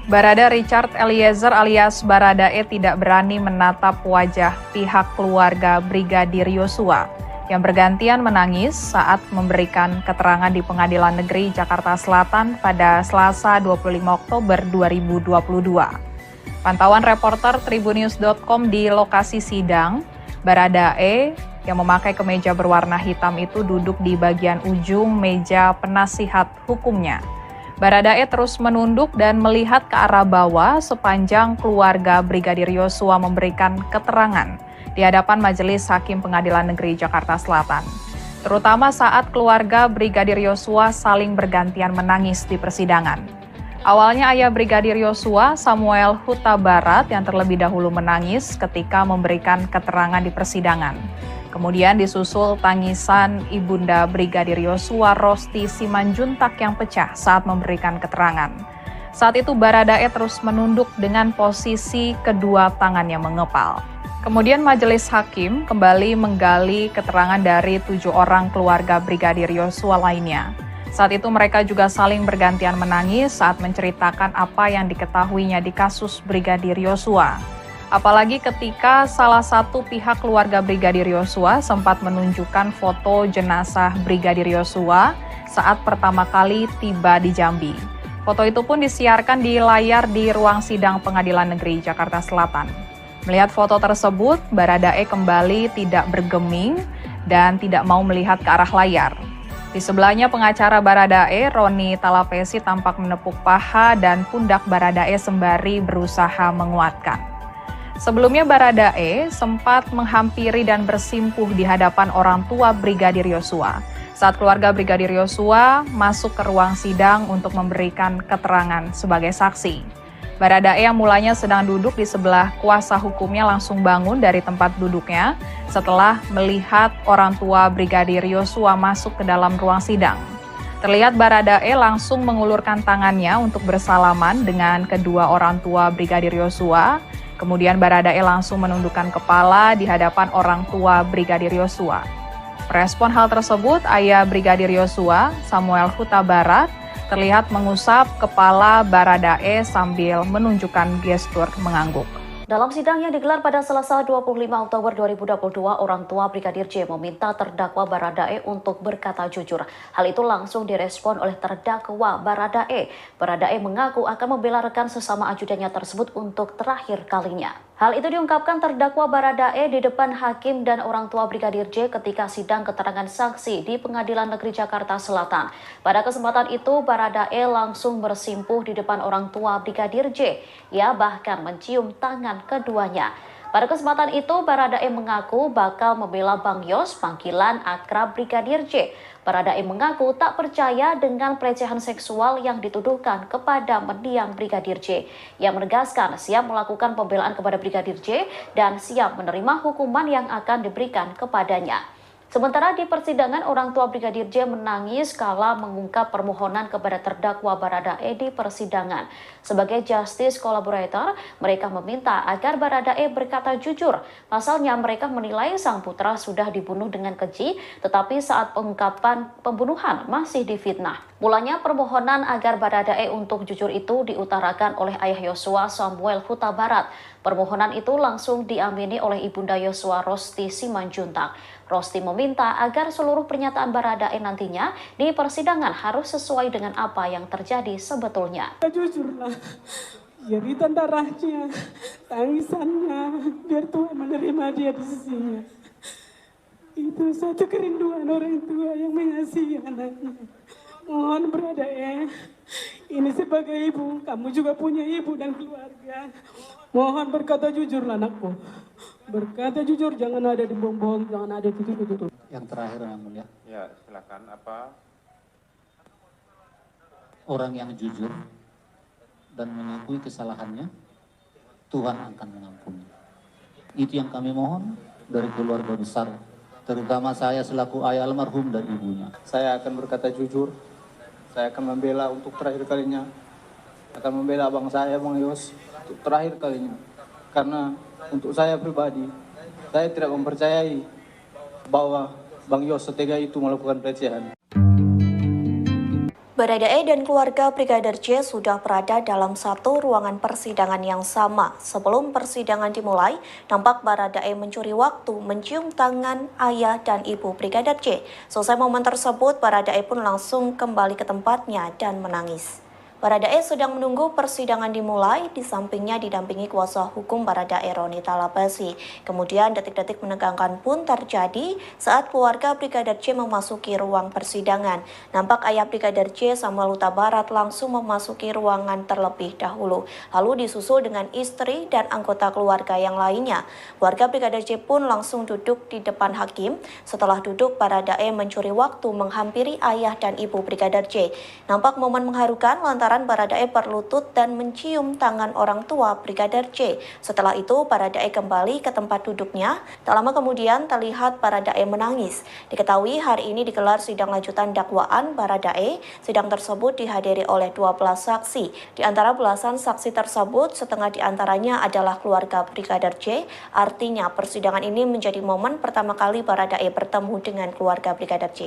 [SPEAKER 12] Barada Richard Eliezer alias Baradae tidak berani menatap wajah pihak keluarga Brigadir Yosua yang bergantian menangis saat memberikan keterangan di Pengadilan Negeri Jakarta Selatan pada Selasa 25 Oktober 2022. Pantauan reporter Tribunnews.com di lokasi sidang, Baradae yang memakai kemeja berwarna hitam itu duduk di bagian ujung meja penasihat hukumnya. Baradae terus menunduk dan melihat ke arah bawah sepanjang keluarga Brigadir Yosua memberikan keterangan di hadapan Majelis Hakim Pengadilan Negeri Jakarta Selatan. Terutama saat keluarga Brigadir Yosua saling bergantian menangis di persidangan. Awalnya ayah Brigadir Yosua, Samuel Huta Barat, yang terlebih dahulu menangis ketika memberikan keterangan di persidangan. Kemudian disusul tangisan ibunda Brigadir Yosua, Rosti Simanjuntak, yang pecah saat memberikan keterangan. Saat itu Baradae terus menunduk dengan posisi kedua tangannya mengepal. Kemudian Majelis Hakim kembali menggali keterangan dari 7 orang keluarga Brigadir Yosua lainnya. Saat itu mereka juga saling bergantian menangis saat menceritakan apa yang diketahuinya di kasus Brigadir Yosua. Apalagi ketika salah satu pihak keluarga Brigadir Yosua sempat menunjukkan foto jenazah Brigadir Yosua saat pertama kali tiba di Jambi. Foto itu pun disiarkan di layar di ruang sidang Pengadilan Negeri Jakarta Selatan. Melihat foto tersebut, Baradae kembali tidak bergeming dan tidak mau melihat ke arah layar. Di sebelahnya pengacara Baradae, Roni Talapesi, tampak menepuk paha dan pundak Baradae sembari berusaha menguatkan. Sebelumnya Baradae sempat menghampiri dan bersimpuh di hadapan orang tua Brigadir Yosua saat keluarga Brigadir Yosua masuk ke ruang sidang untuk memberikan keterangan sebagai saksi. Baradae yang mulanya sedang duduk di sebelah kuasa hukumnya langsung bangun dari tempat duduknya setelah melihat orang tua Brigadir Yosua masuk ke dalam ruang sidang. Terlihat Baradae langsung mengulurkan tangannya untuk bersalaman dengan kedua orang tua Brigadir Yosua. Kemudian Baradae langsung menundukkan kepala di hadapan orang tua Brigadir Yosua. Merespon hal tersebut, ayah Brigadir Yosua, Samuel Huta Barat, terlihat mengusap kepala Baradae sambil menunjukkan gestur mengangguk.
[SPEAKER 1] Dalam sidang yang digelar pada Selasa 25 Oktober 2022, orang tua Brigadir J meminta terdakwa Baradae untuk berkata jujur. Hal itu langsung direspon oleh terdakwa Baradae. Baradae mengaku akan membela rekan sesama ajudannya tersebut untuk terakhir kalinya. Hal itu diungkapkan terdakwa Baradae di depan hakim dan orang tua Brigadir J ketika sidang keterangan saksi di Pengadilan Negeri Jakarta Selatan. Pada kesempatan itu, Baradae langsung bersimpuh di depan orang tua Brigadir J. Ia bahkan mencium tangan keduanya. Pada kesempatan itu, Baradae mengaku bakal membela Bang Yos, panggilan akrab Brigadir J. Baradae mengaku tak percaya dengan pelecehan seksual yang dituduhkan kepada mendiang Brigadir J. Ia menegaskan siap melakukan pembelaan kepada Brigadir J dan siap menerima hukuman yang akan diberikan kepadanya. Sementara di persidangan, orang tua Brigadir J menangis kala mengungkap permohonan kepada terdakwa Baradae di persidangan. Sebagai justice collaborator, mereka meminta agar Baradae berkata jujur. Pasalnya mereka menilai sang putra sudah dibunuh dengan keji, tetapi saat pengungkapan pembunuhan masih difitnah. Mulanya permohonan agar Baradae untuk jujur itu diutarakan oleh ayah Yosua, Samuel Huta Barat. Permohonan itu langsung diamini oleh ibunda Yosua, Rosti Simanjuntak. Rosti meminta agar seluruh pernyataan Baradae nantinya di persidangan harus sesuai dengan apa yang terjadi sebetulnya.
[SPEAKER 2] Jujurlah, jeritan darahnya, tangisannya, biar Tuhan menerima dia di sisinya. Itu satu kerinduan orang tua yang mengasihi anaknya. Mohon Baradae, ini sebagai ibu, kamu juga punya ibu dan keluarga. Mohon berkata jujurlah anakku. Berkata jujur, jangan ada dibohong-bohong, jangan ada tutup-tutup.
[SPEAKER 3] Yang terakhir yang mulia.
[SPEAKER 4] Ya, silakan. Apa?
[SPEAKER 3] Orang yang jujur dan mengakui kesalahannya, Tuhan akan mengampuni. Itu yang kami mohon dari keluarga besar, terutama saya selaku ayah almarhum dan ibunya.
[SPEAKER 5] Saya akan berkata jujur, saya akan membela untuk terakhir kalinya, akan membela abang saya, Bang Yos, untuk terakhir kalinya. Karena untuk saya pribadi, saya tidak mempercayai bahwa Bang Yos setega itu melakukan pelecehan.
[SPEAKER 13] Baradae dan keluarga Brigadir J sudah berada dalam satu ruangan persidangan yang sama. Sebelum persidangan dimulai, nampak Baradae mencuri waktu mencium tangan ayah dan ibu Brigadir J. Selesai momen tersebut, Baradae pun langsung kembali ke tempatnya dan menangis. Baradae sedang menunggu persidangan dimulai, di sampingnya didampingi kuasa hukum Baradae, Roni Talapesi. Kemudian detik-detik menegangkan pun terjadi saat keluarga Brigadir J memasuki ruang persidangan. Nampak ayah Brigadir J, Samuel Huta Barat, langsung memasuki ruangan terlebih dahulu. Lalu disusul dengan istri dan anggota keluarga yang lainnya. Keluarga Brigadir J pun langsung duduk di depan hakim. Setelah duduk, Baradae mencuri waktu menghampiri ayah dan ibu Brigadir J. Nampak momen mengharukan lantaran Baradae berlutut dan mencium tangan orang tua Brigadir J. Setelah itu, Baradae kembali ke tempat duduknya. Tak lama kemudian terlihat Baradae menangis. Diketahui hari ini digelar sidang lanjutan dakwaan Baradae. Sidang tersebut dihadiri oleh 12 saksi. Di antara belasan saksi tersebut, setengah di antaranya adalah keluarga Brigadir J. Artinya, persidangan ini menjadi momen pertama kali Baradae bertemu dengan keluarga Brigadir J.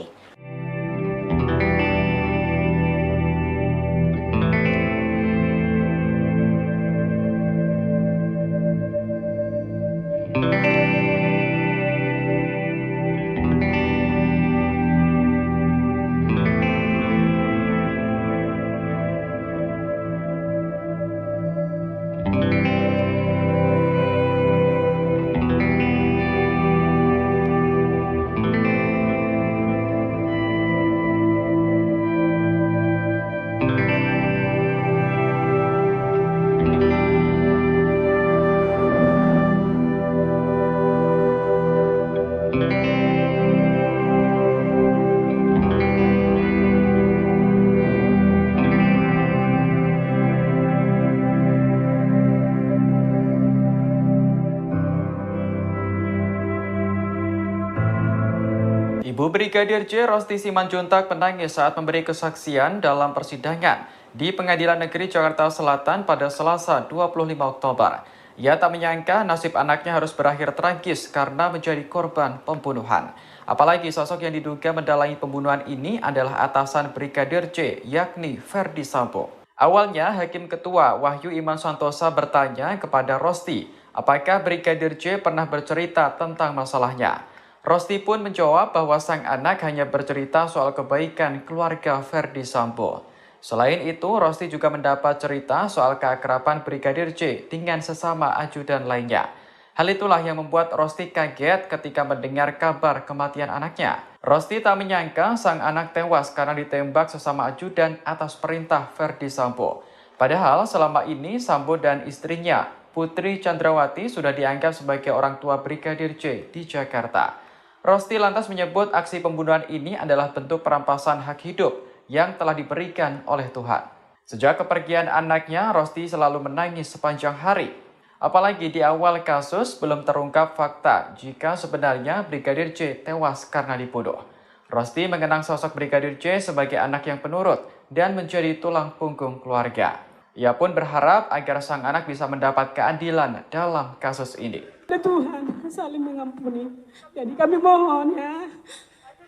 [SPEAKER 6] Ibu Brigadir J. Rosti Simanjuntak menangis saat memberi kesaksian dalam persidangan di Pengadilan Negeri Jakarta Selatan pada Selasa 25 Oktober. Ia tak menyangka nasib anaknya harus berakhir tragis karena menjadi korban pembunuhan. Apalagi sosok yang diduga mendalangi pembunuhan ini adalah atasan Brigadir J, yakni Ferdi Sambo. Awalnya, Hakim Ketua Wahyu Iman Santosa bertanya kepada Rosti, apakah Brigadir J pernah bercerita tentang masalahnya. Rosti pun menjawab bahwa sang anak hanya bercerita soal kebaikan keluarga Ferdi Sambo. Selain itu, Rosti juga mendapat cerita soal keakraban Brigadir J dengan sesama ajudan lainnya. Hal itulah yang membuat Rosti kaget ketika mendengar kabar kematian anaknya. Rosti tak menyangka sang anak tewas karena ditembak sesama ajudan atas perintah Ferdi Sambo. Padahal selama ini Sambo dan istrinya, Putri Chandrawati, sudah dianggap sebagai orang tua Brigadir J di Jakarta. Rosti lantas menyebut aksi pembunuhan ini adalah bentuk perampasan hak hidup yang telah diberikan oleh Tuhan. Sejak kepergian anaknya, Rosti selalu menangis sepanjang hari. Apalagi di awal kasus belum terungkap fakta jika sebenarnya Brigadir J tewas karena dibunuh. Rosti mengenang sosok Brigadir J sebagai anak yang penurut dan menjadi tulang punggung keluarga. Ia pun berharap agar sang anak bisa mendapat keadilan dalam kasus ini.
[SPEAKER 2] Tuhan saling mengampuni. Jadi kami mohon ya,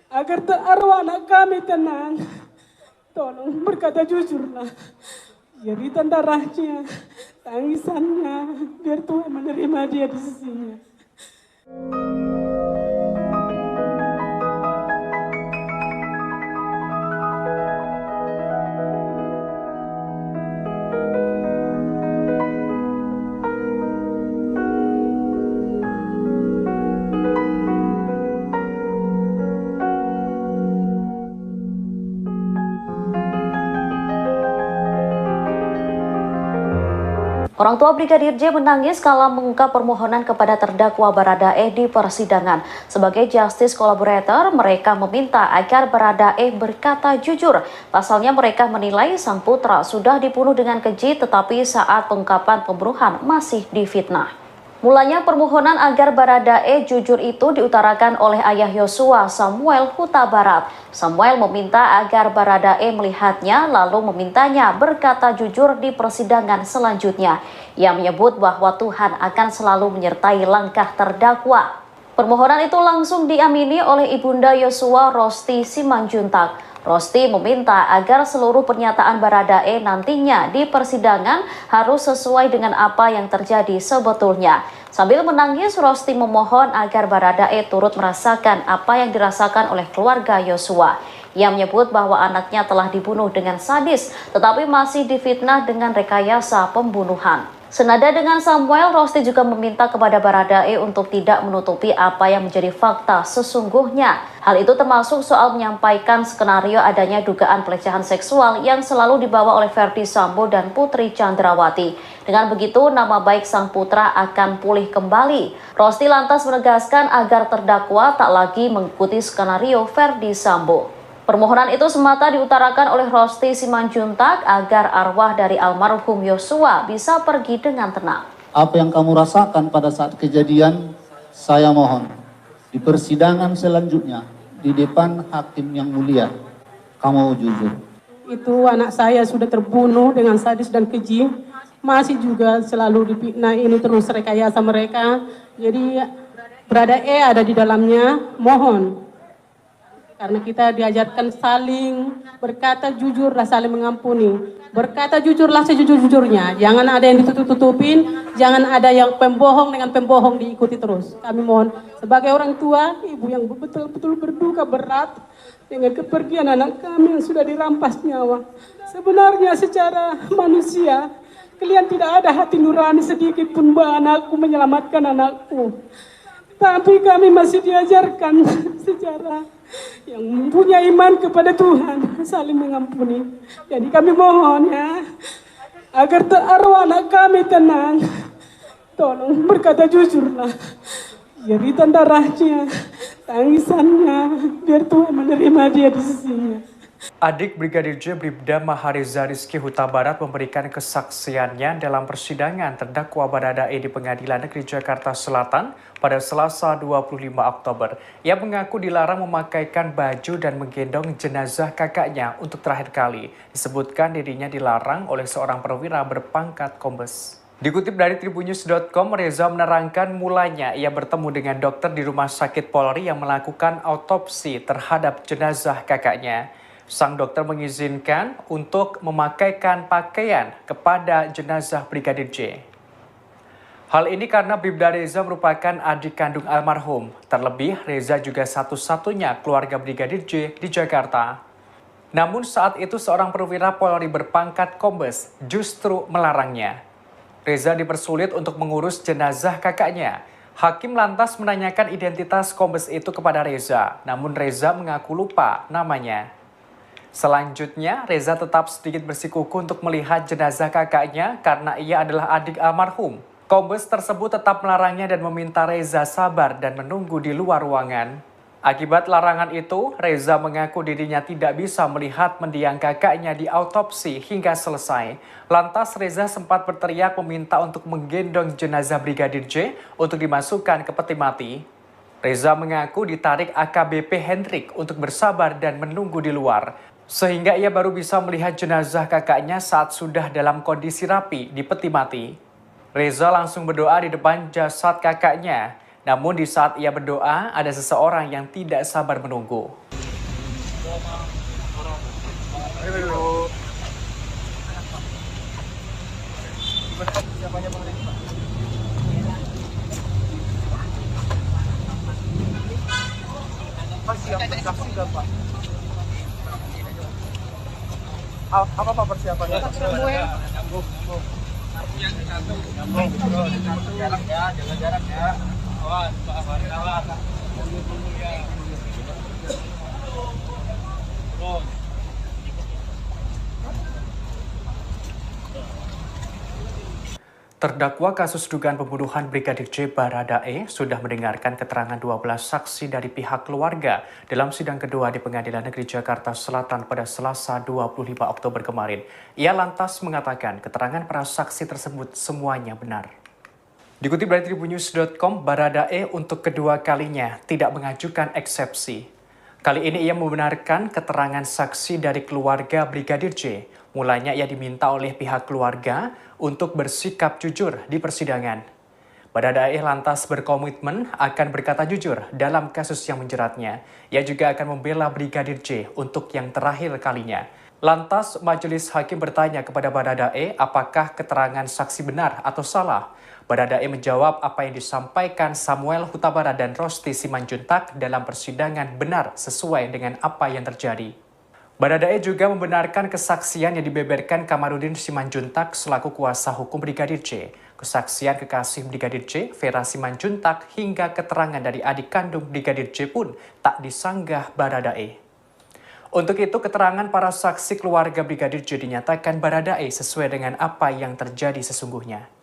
[SPEAKER 2] agar arwah anak kami tenang. Tolong berkata jujurlah. Jeritan darahnya, tangisannya, biar Tuhan menerima dia di sisinya.
[SPEAKER 1] Orang tua Brigadir J menangis kala mengungkap permohonan kepada terdakwa Baradae di persidangan. Sebagai justice collaborator, mereka meminta agar Baradae berkata jujur. Pasalnya mereka menilai sang putra sudah dibunuh dengan keji, tetapi saat pengungkapan pembunuhan masih difitnah. Mulanya permohonan agar Baradae jujur itu diutarakan oleh ayah Yosua, Samuel Huta Barat. Samuel meminta agar Baradae melihatnya lalu memintanya berkata jujur di persidangan selanjutnya. Ia menyebut bahwa Tuhan akan selalu menyertai langkah terdakwa. Permohonan itu langsung diamini oleh Ibunda Yosua, Rosti Simanjuntak. Rosti meminta agar seluruh pernyataan Baradae nantinya di persidangan harus sesuai dengan apa yang terjadi sebetulnya. Sambil menangis, Rosti memohon agar Baradae turut merasakan apa yang dirasakan oleh keluarga Yosua. Ia menyebut bahwa anaknya telah dibunuh dengan sadis, tetapi masih difitnah dengan rekayasa pembunuhan. Senada dengan Samuel, Rosti juga meminta kepada Baradae untuk tidak menutupi apa yang menjadi fakta sesungguhnya. Hal itu termasuk soal menyampaikan skenario adanya dugaan pelecehan seksual yang selalu dibawa oleh Ferdi Sambo dan Putri Chandrawati. Dengan begitu, nama baik sang putra akan pulih kembali. Rosti lantas menegaskan agar terdakwa tak lagi mengikuti skenario Ferdi Sambo. Permohonan itu semata diutarakan oleh Rosti Simanjuntak agar arwah dari almarhum Yosua bisa pergi dengan tenang.
[SPEAKER 3] Apa yang kamu rasakan pada saat kejadian, saya mohon di persidangan selanjutnya di depan hakim yang mulia, kamu jujur.
[SPEAKER 2] Itu anak saya sudah terbunuh dengan sadis dan keji, masih juga selalu difitnah, ini terus rekayasa mereka. Jadi Baradae ada di dalamnya, mohon. Karena kita diajarkan saling berkata jujurlah, saling mengampuni. Berkata jujurlah sejujur-jujurnya. Jangan ada yang ditutup-tutupin, jangan ada yang pembohong dengan pembohong diikuti terus. Kami mohon sebagai orang tua, ibu yang betul-betul berduka berat dengan kepergian anak kami yang sudah dirampas nyawa. Sebenarnya secara manusia, kalian tidak ada hati nurani sedikit pun bahwa anakku menyelamatkan anakku. Tapi kami masih diajarkan secara yang punya iman kepada Tuhan, saling mengampuni. Jadi kami mohon ya, agar arwah anak kami tenang. Tolong berkata jujurlah. Jeritan darahnya, tangisannya, biar Tuhan menerima dia di sisinya.
[SPEAKER 7] Adik Brigadir J Bribda Mahariza Rizky Huta Barat memberikan kesaksiannya dalam persidangan terdakwa Baradae di Pengadilan Negeri Jakarta Selatan pada Selasa 25 Oktober. Ia mengaku dilarang memakaikan baju dan menggendong jenazah kakaknya untuk terakhir kali. Disebutkan dirinya dilarang oleh seorang perwira berpangkat kombes. Dikutip dari tribunnews.com, Reza menerangkan mulanya ia bertemu dengan dokter di Rumah Sakit Polri yang melakukan autopsi terhadap jenazah kakaknya. Sang dokter mengizinkan untuk memakaikan pakaian kepada jenazah Brigadir J. Hal ini karena Bribda Reza merupakan adik kandung almarhum. Terlebih, Reza juga satu-satunya keluarga Brigadir J di Jakarta. Namun saat itu seorang perwira Polri berpangkat kombes justru melarangnya. Reza dipersulit untuk mengurus jenazah kakaknya. Hakim lantas menanyakan identitas kombes itu kepada Reza, namun Reza mengaku lupa namanya. Selanjutnya, Reza tetap sedikit bersikukuh untuk melihat jenazah kakaknya karena ia adalah adik almarhum. Kombes tersebut tetap melarangnya dan meminta Reza sabar dan menunggu di luar ruangan. Akibat larangan itu, Reza mengaku dirinya tidak bisa melihat mendiang kakaknya di autopsi hingga selesai. Lantas Reza sempat berteriak meminta untuk menggendong jenazah Brigadir J untuk dimasukkan ke peti mati. Reza mengaku ditarik AKBP Hendrik untuk bersabar dan menunggu di luar, sehingga ia baru bisa melihat jenazah kakaknya saat sudah dalam kondisi rapi di peti mati. Reza langsung berdoa di depan jasad kakaknya. Namun di saat ia berdoa, ada seseorang yang tidak sabar menunggu.
[SPEAKER 5] Apa persiapannya? Jaga jarak ya. Awas, Pak Farid, awas.
[SPEAKER 7] Terdakwa kasus dugaan pembunuhan Brigadir J Baradae sudah mendengarkan keterangan 12 saksi dari pihak keluarga dalam sidang kedua di Pengadilan Negeri Jakarta Selatan pada Selasa 25 Oktober kemarin. Ia lantas mengatakan keterangan para saksi tersebut semuanya benar. Dikutip dari tribunnews.com, Baradae untuk kedua kalinya tidak mengajukan eksepsi. Kali ini ia membenarkan keterangan saksi dari keluarga Brigadir J. Mulanya ia diminta oleh pihak keluarga untuk bersikap jujur di persidangan. Baradae lantas berkomitmen akan berkata jujur dalam kasus yang menjeratnya. Ia juga akan membela Brigadir J untuk yang terakhir kalinya. Lantas majelis hakim bertanya kepada Baradae apakah keterangan saksi benar atau salah. Baradae menjawab apa yang disampaikan Samuel Huta Barat dan Rosti Simanjuntak dalam persidangan benar sesuai dengan apa yang terjadi. Baradae juga membenarkan kesaksian yang dibeberkan Kamarudin Simanjuntak selaku kuasa hukum Brigadir J, kesaksian kekasih Brigadir J, Vera Simanjuntak, hingga keterangan dari adik kandung Brigadir J pun tak disanggah Baradae. Untuk itu, keterangan para saksi keluarga Brigadir J dinyatakan Baradae sesuai dengan apa yang terjadi sesungguhnya.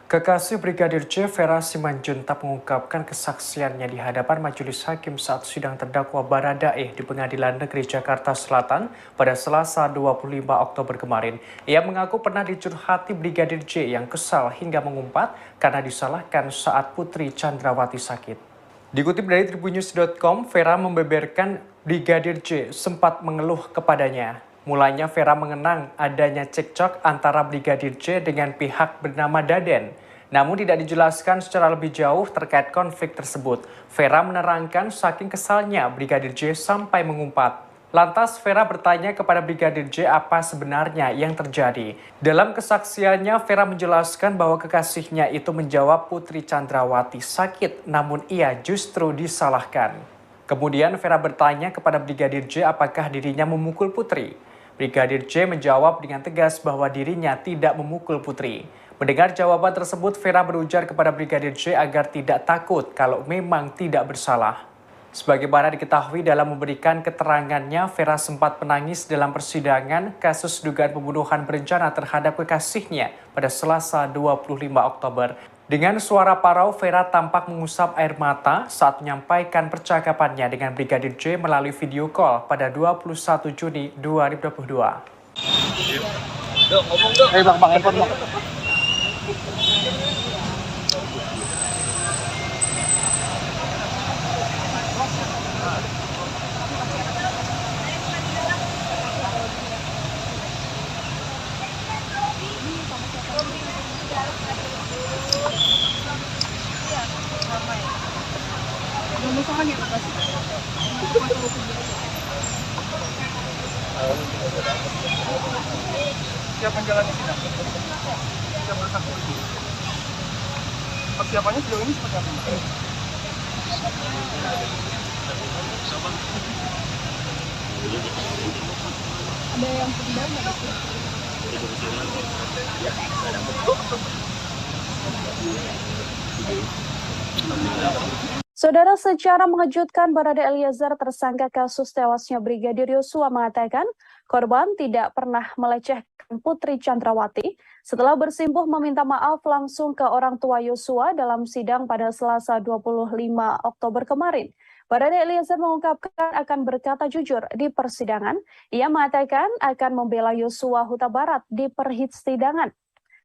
[SPEAKER 7] Kekasih Brigadir J, Vera Simanjuntak mengungkapkan kesaksiannya di hadapan majelis hakim saat sidang terdakwa Baradae di Pengadilan Negeri Jakarta Selatan pada Selasa 25 Oktober kemarin. Ia mengaku pernah dicurhati Brigadir J yang kesal hingga mengumpat karena disalahkan saat Putri Chandrawati sakit. Dikutip dari tribunnews.com, Vera membeberkan Brigadir J sempat mengeluh kepadanya. Mulanya Vera mengenang adanya cekcok antara Brigadir J dengan pihak bernama Daden. Namun tidak dijelaskan secara lebih jauh terkait konflik tersebut. Vera menerangkan saking kesalnya Brigadir J sampai mengumpat. Lantas Vera bertanya kepada Brigadir J apa sebenarnya yang terjadi. Dalam kesaksiannya, Vera menjelaskan bahwa kekasihnya itu menjawab Putri Chandrawati sakit, namun ia justru disalahkan. Kemudian Vera bertanya kepada Brigadir J apakah dirinya memukul Putri. Brigadir J menjawab dengan tegas bahwa dirinya tidak memukul Putri. Mendengar jawaban tersebut, Vera berujar kepada Brigadir J agar tidak takut kalau memang tidak bersalah. Sebagaimana diketahui dalam memberikan keterangannya, Vera sempat menangis dalam persidangan kasus dugaan pembunuhan berencana terhadap kekasihnya pada Selasa 25 Oktober. Dengan suara parau, Vera tampak mengusap air mata saat menyampaikan percakapannya dengan Brigadir J melalui video call pada 21 Juni 2022.
[SPEAKER 14] Siapa menjalani sidang? Siapa bersaksi? Persiapannya sejauh ini seperti apa?
[SPEAKER 8] Ada yang sedang nggak?
[SPEAKER 9] Saudara, secara mengejutkan, Barada Eliezer, tersangka kasus tewasnya Brigadir Yosua, mengatakan korban tidak pernah melecehkan Putri Chandrawati setelah bersimpuh meminta maaf langsung ke orang tua Yosua dalam sidang pada Selasa 25 Oktober kemarin. Barada Eliezer mengungkapkan akan berkata jujur di persidangan. Ia mengatakan akan membela Yosua Huta Barat di persidangan.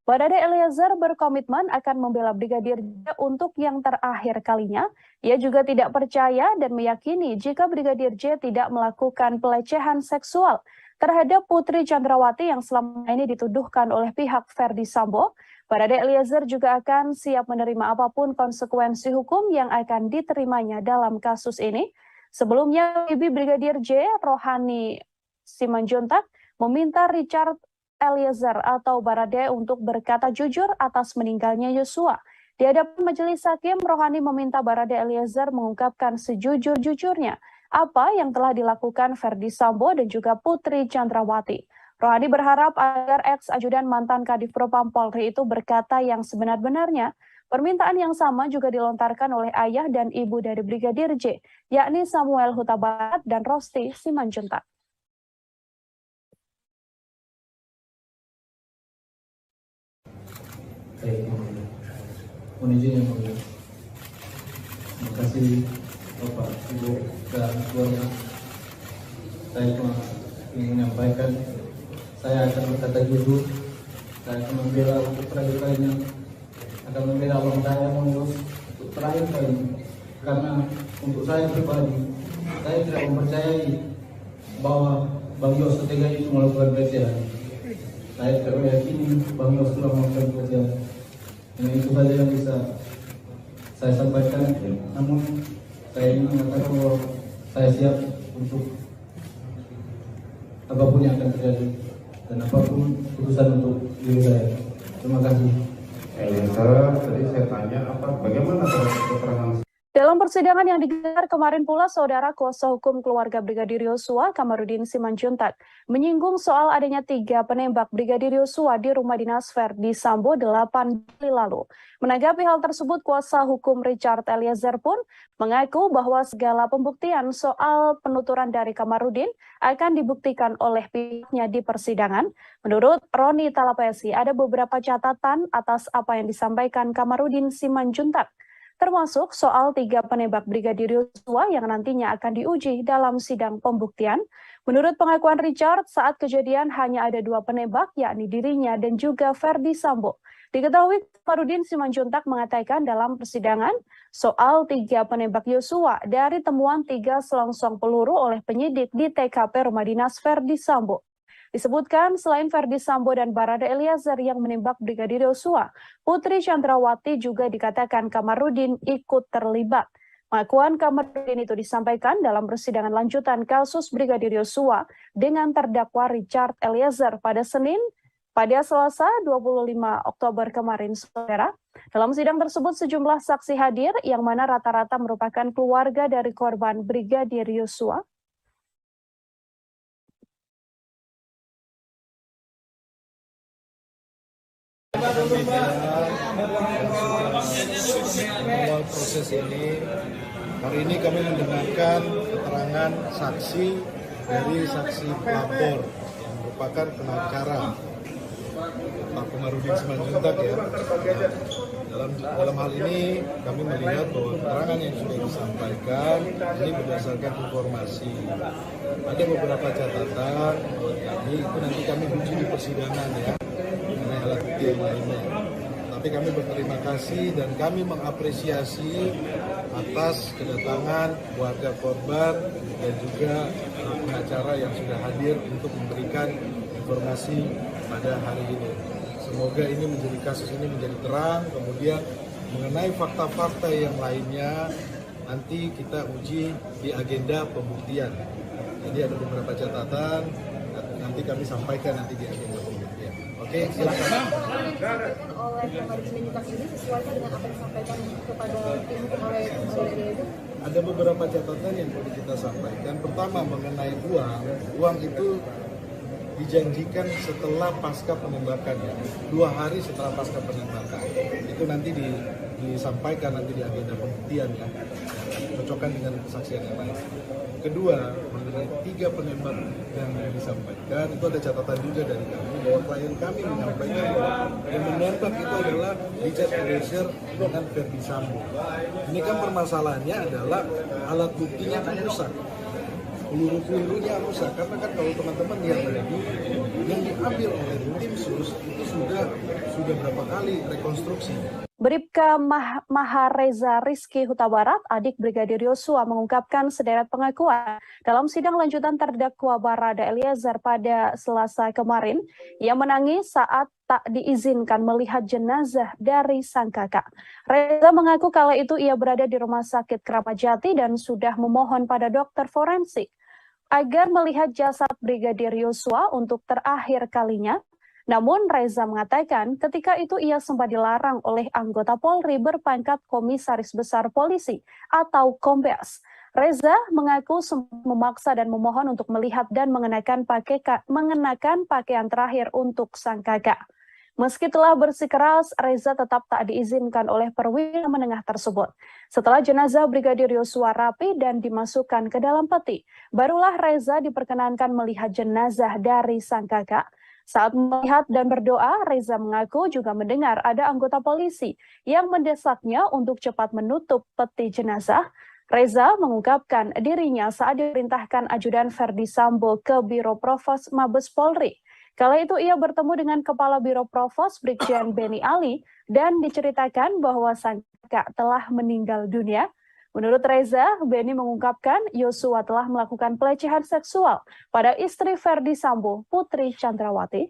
[SPEAKER 9] Barada Eliezer berkomitmen akan membela Brigadir J untuk yang terakhir kalinya. Ia juga tidak percaya dan meyakini jika Brigadir J tidak melakukan pelecehan seksual terhadap Putri Chandrawati yang selama ini dituduhkan oleh pihak Ferdi Sambo. Barada Eliezer juga akan siap menerima apapun konsekuensi hukum yang akan diterimanya dalam kasus ini. Sebelumnya, Bibi Brigadir J, Rohani Simanjuntak, meminta Richard Eliezer atau Barada untuk berkata jujur atas meninggalnya Yosua. Di hadapan majelis hakim, Rohani meminta Barada Eliezer mengungkapkan sejujur-jujurnya apa yang telah dilakukan Ferdi Sambo dan juga Putri Chandrawati. Rohani berharap agar ex-ajudan mantan Kadif Propam Polri itu berkata yang sebenar-benarnya. Permintaan yang sama juga dilontarkan oleh ayah dan ibu dari Brigadir J, yakni Samuel Huta Barat dan Rosti Simanjuntak.
[SPEAKER 5] Baik, mohon izin yang mulia. Terima kasih Bapak, Ibu, dan keluarga. Saya cuma ingin menyampaikan, saya akan berkata jujur, saya akan membela untuk terakhir kalinya, akan membela abang saya Yos untuk terakhir kalinya. Karena untuk saya pribadi, saya tidak mempercayai bahwa Bang Yos setega itu melakukan pelecehan. Saya tidak meyakini Bang Yos telah melakukan pelecehan. Dengan itu saja yang bisa saya sampaikan. Namun saya ingin mengatakan bahwa saya siap untuk apapun yang akan terjadi dan apapun keputusan untuk diri saya. Terima kasih.
[SPEAKER 4] Tadi saya tanya bagaimana keterangan.
[SPEAKER 9] Dalam persidangan yang digelar kemarin pula, saudara kuasa hukum keluarga Brigadir Yosua, Kamarudin Simanjuntak, menyinggung soal adanya 3 penembak Brigadir Yosua di rumah dinas Ferdi Sambo 8 Juli lalu. Menanggapi hal tersebut, kuasa hukum Richard Eliezer pun mengaku bahwa segala pembuktian soal penuturan dari Kamarudin akan dibuktikan oleh pihaknya di persidangan. Menurut Roni Talapesi, ada beberapa catatan atas apa yang disampaikan Kamarudin Simanjuntak, termasuk soal 3 penembak Brigadir Yosua yang nantinya akan diuji dalam sidang pembuktian. Menurut pengakuan Richard, saat kejadian hanya ada 2 penembak, yakni dirinya dan juga Ferdi Sambo. Diketahui Kamarudin Simanjuntak mengatakan dalam persidangan soal 3 penembak Yosua dari temuan 3 selongsong peluru oleh penyidik di TKP rumah dinas Ferdi Sambo. Disebutkan selain Ferdi Sambo dan Barada Eliezer yang menembak Brigadir Yosua, Putri Chandrawati juga dikatakan Kamarudin ikut terlibat. Pengakuan Kamarudin itu disampaikan dalam persidangan lanjutan kasus Brigadir Yosua dengan terdakwa Richard Eliezer pada Selasa 25 Oktober kemarin, saudara. Dalam sidang tersebut sejumlah saksi hadir yang mana rata-rata merupakan keluarga dari korban Brigadir Yosua.
[SPEAKER 10] Awal proses ini, hari ini kami mendengarkan keterangan saksi dari saksi pelapor yang merupakan pengacara Pak Kamarudin Simanjuntak ya. Dalam hal ini kami melihat bahwa keterangan yang sudah disampaikan ini berdasarkan informasi. Ada beberapa catatan ini itu nanti kami uji di persidangan ya, mengenai alat bukti yang lainnya. Tapi kami berterima kasih dan kami mengapresiasi atas kedatangan keluarga korban dan juga pengacara yang sudah hadir untuk memberikan informasi pada hari ini. Semoga ini kasus ini menjadi terang, kemudian mengenai fakta-fakta yang lainnya nanti kita uji di agenda pembuktian. Jadi ada beberapa catatan, nanti kami sampaikan nanti di agenda pembuktian. Oke, silakan.
[SPEAKER 8] Oleh Kamarudin Simanjuntak ini sesuai dengan apa yang disampaikan kepada tim hukum oleh Eliezer?
[SPEAKER 10] Ada beberapa catatan yang perlu kita sampaikan. Pertama mengenai uang itu dijanjikan setelah pasca penembakan ya, 2 hari setelah pasca penembakan. Itu nanti disampaikan nanti di agenda pembuktian ya, cocokkan dengan kesaksian yang lain. Kedua, mengenai 3 penembak yang disampaikan, itu ada catatan juga dari kami bahwa klien kami menyampaikan bahwa yang menembak itu adalah Richard Eliezer dengan Ferdi Sambo. Ini kan permasalahannya adalah alat buktinya kan rusak. Peluru-pelurunya rusak, karena kan kalau teman-teman lihat tadi yang diambil oleh tim sus itu sudah berapa kali rekonstruksi.
[SPEAKER 9] Bribka Mahareza Rizky Huta Barat, adik Brigadir Yosua, mengungkapkan sederet pengakuan dalam sidang lanjutan terdakwa Barada Eliezer pada Selasa kemarin. Ia menangis saat tak diizinkan melihat jenazah dari sang kakak. Reza mengaku kala itu ia berada di Rumah Sakit Kramat Jati dan sudah memohon pada dokter forensik agar melihat jasad Brigadir Yosua untuk terakhir kalinya. Namun Reza mengatakan ketika itu ia sempat dilarang oleh anggota Polri berpangkat Komisaris Besar Polisi atau Kombes. Reza mengaku sempat memaksa dan memohon untuk melihat dan mengenakan pakaian terakhir untuk sang kakak. Meski telah bersikeras, Reza tetap tak diizinkan oleh perwira menengah tersebut. Setelah jenazah Brigadir Yosua rapi dan dimasukkan ke dalam peti, barulah Reza diperkenankan melihat jenazah dari sang kakak. Saat melihat dan berdoa, Reza mengaku juga mendengar ada anggota polisi yang mendesaknya untuk cepat menutup peti jenazah. Reza mengungkapkan dirinya saat diperintahkan ajudan Ferdi Sambo ke Biro Provos Mabes Polri. Kala itu ia bertemu dengan Kepala Biro Provos Brigjen Beni Ali dan diceritakan bahwa sang kakak telah meninggal dunia. Menurut Reza, Beni mengungkapkan Yosua telah melakukan pelecehan seksual pada istri Ferdi Sambo, Putri Chandrawati.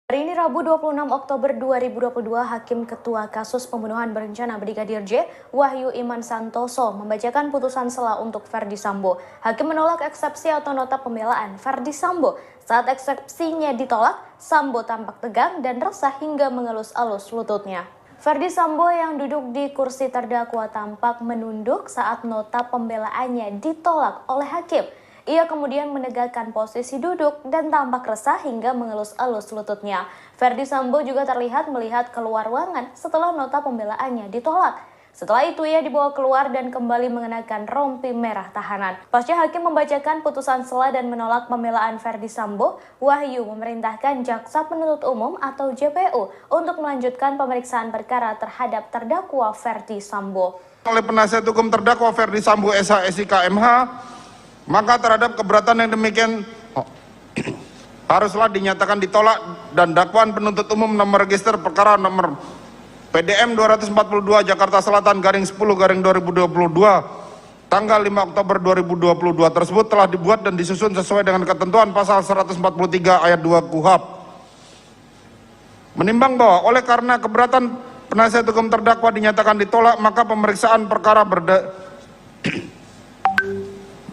[SPEAKER 1] Hari ini Rabu 26 Oktober 2022, Hakim Ketua Kasus Pembunuhan Berencana Brigadir J, Wahyu Iman Santoso, membacakan putusan sela untuk Ferdi Sambo. Hakim menolak eksepsi atau nota pembelaan Ferdi Sambo. Saat eksepsinya ditolak, Sambo tampak tegang dan resah hingga mengelus-elus lututnya. Ferdi Sambo yang duduk di kursi terdakwa tampak menunduk saat nota pembelaannya ditolak oleh hakim. Ia kemudian menegakkan posisi duduk dan tampak resah hingga mengelus-elus lututnya. Ferdi Sambo juga terlihat melihat keluar ruangan setelah nota pembelaannya ditolak. Setelah itu ia dibawa keluar dan kembali mengenakan rompi merah tahanan. Pasca hakim membacakan putusan sela dan menolak pembelaan Ferdi Sambo, Wahyu memerintahkan Jaksa Penuntut Umum atau JPU untuk melanjutkan pemeriksaan perkara terhadap terdakwa Ferdi Sambo.
[SPEAKER 11] Oleh penasihat hukum terdakwa Ferdi Sambo SH SIK MH, maka terhadap keberatan yang demikian haruslah dinyatakan ditolak dan dakwaan penuntut umum nomor register perkara nomor PDM 242 Jakarta Selatan _10 _2022 tanggal 5 Oktober 2022 tersebut telah dibuat dan disusun sesuai dengan ketentuan pasal 143 ayat 2 KUHP. Menimbang bahwa oleh karena keberatan penasihat hukum terdakwa dinyatakan ditolak, maka pemeriksaan perkara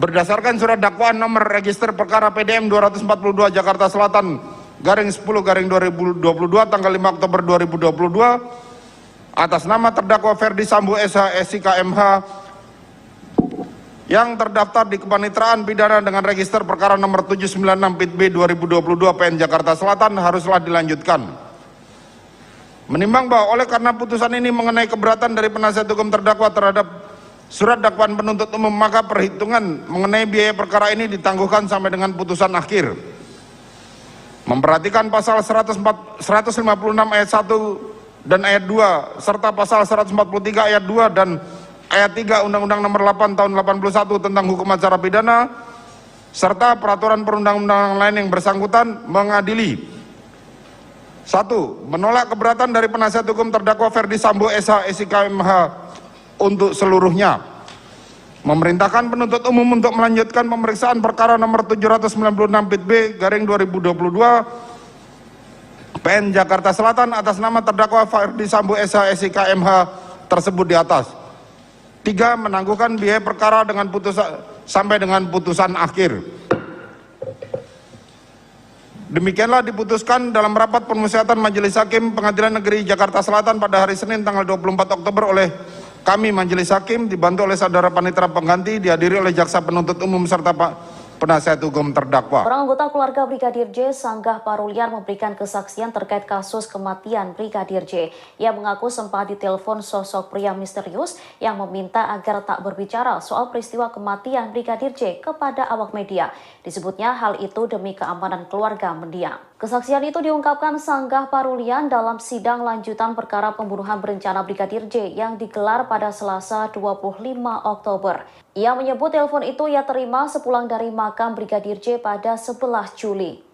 [SPEAKER 11] berdasarkan surat dakwaan nomor register perkara PDM 242 Jakarta Selatan /10/2022 tanggal 5 Oktober 2022 atas nama terdakwa Ferdi Sambo SH SIK MH yang terdaftar di Kepanitraan Pidana dengan register perkara nomor 796 PIT B 2022 PN Jakarta Selatan haruslah dilanjutkan. Menimbang bahwa oleh karena putusan ini mengenai keberatan dari penasihat hukum terdakwa terhadap surat dakwaan penuntut umum, maka perhitungan mengenai biaya perkara ini ditangguhkan sampai dengan putusan akhir. Memperhatikan pasal 156 ayat 1 dan ayat 2 serta pasal 143 ayat 2 dan ayat 3 Undang-Undang Nomor 8 Tahun 81 tentang Hukum Acara Pidana serta peraturan perundang-undangan lain yang bersangkutan mengadili: 1. Menolak keberatan dari penasihat hukum terdakwa Ferdi Sambo SH SIK MH untuk seluruhnya. Memerintahkan penuntut umum untuk melanjutkan pemeriksaan perkara nomor 796 PIT B /2022 PN Jakarta Selatan atas nama terdakwa Ferdi Sambo SH SIK MH tersebut di atas. 3. Menangguhkan biaya perkara dengan putusan sampai dengan putusan akhir. Demikianlah diputuskan dalam rapat permusyawaratan Majelis Hakim Pengadilan Negeri Jakarta Selatan pada hari Senin tanggal 24 Oktober oleh kami Majelis Hakim dibantu oleh saudara panitera pengganti, dihadiri oleh jaksa penuntut umum serta penasihat hukum terdakwa.
[SPEAKER 1] Orang anggota keluarga Brigadir J sanggah Paruliar memberikan kesaksian terkait kasus kematian Brigadir J. Ia mengaku sempat ditelepon sosok pria misterius yang meminta agar tak berbicara soal peristiwa kematian Brigadir J kepada awak media. Disebutnya hal itu demi keamanan keluarga mendiang. Kesaksian itu diungkapkan Sanggah Parulian dalam sidang lanjutan perkara pembunuhan berencana Brigadir J yang digelar pada Selasa 25 Oktober. Ia menyebut telepon itu ia terima sepulang dari makam Brigadir J pada 11 Juli.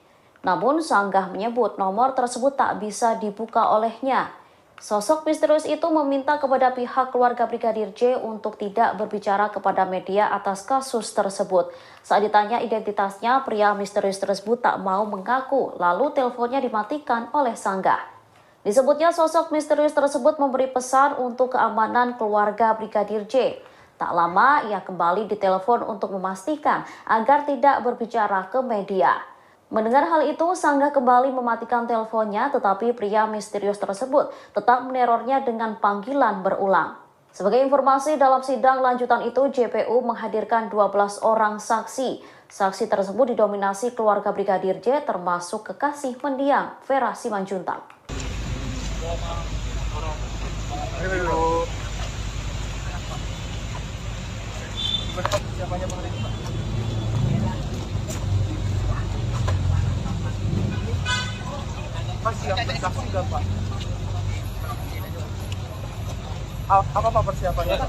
[SPEAKER 1] Namun Sanggah menyebut nomor tersebut tak bisa dibuka olehnya. Sosok misterius itu meminta kepada pihak keluarga Brigadir J untuk tidak berbicara kepada media atas kasus tersebut. Saat ditanya identitasnya, pria misterius tersebut tak mau mengaku, lalu teleponnya dimatikan oleh Sanggah. Disebutnya sosok misterius tersebut memberi pesan untuk keamanan keluarga Brigadir J. Tak lama ia kembali ditelepon untuk memastikan agar tidak berbicara ke media. Mendengar hal itu, Sanggah kembali mematikan teleponnya, tetapi pria misterius tersebut tetap menerornya dengan panggilan berulang. Sebagai informasi, dalam sidang lanjutan itu, JPU menghadirkan 12 orang saksi. Saksi tersebut didominasi keluarga Brigadir J, termasuk kekasih mendiang Vera Simanjuntak.
[SPEAKER 14] Siap bersaksi nggak Pak? Apa Pak persiapannya?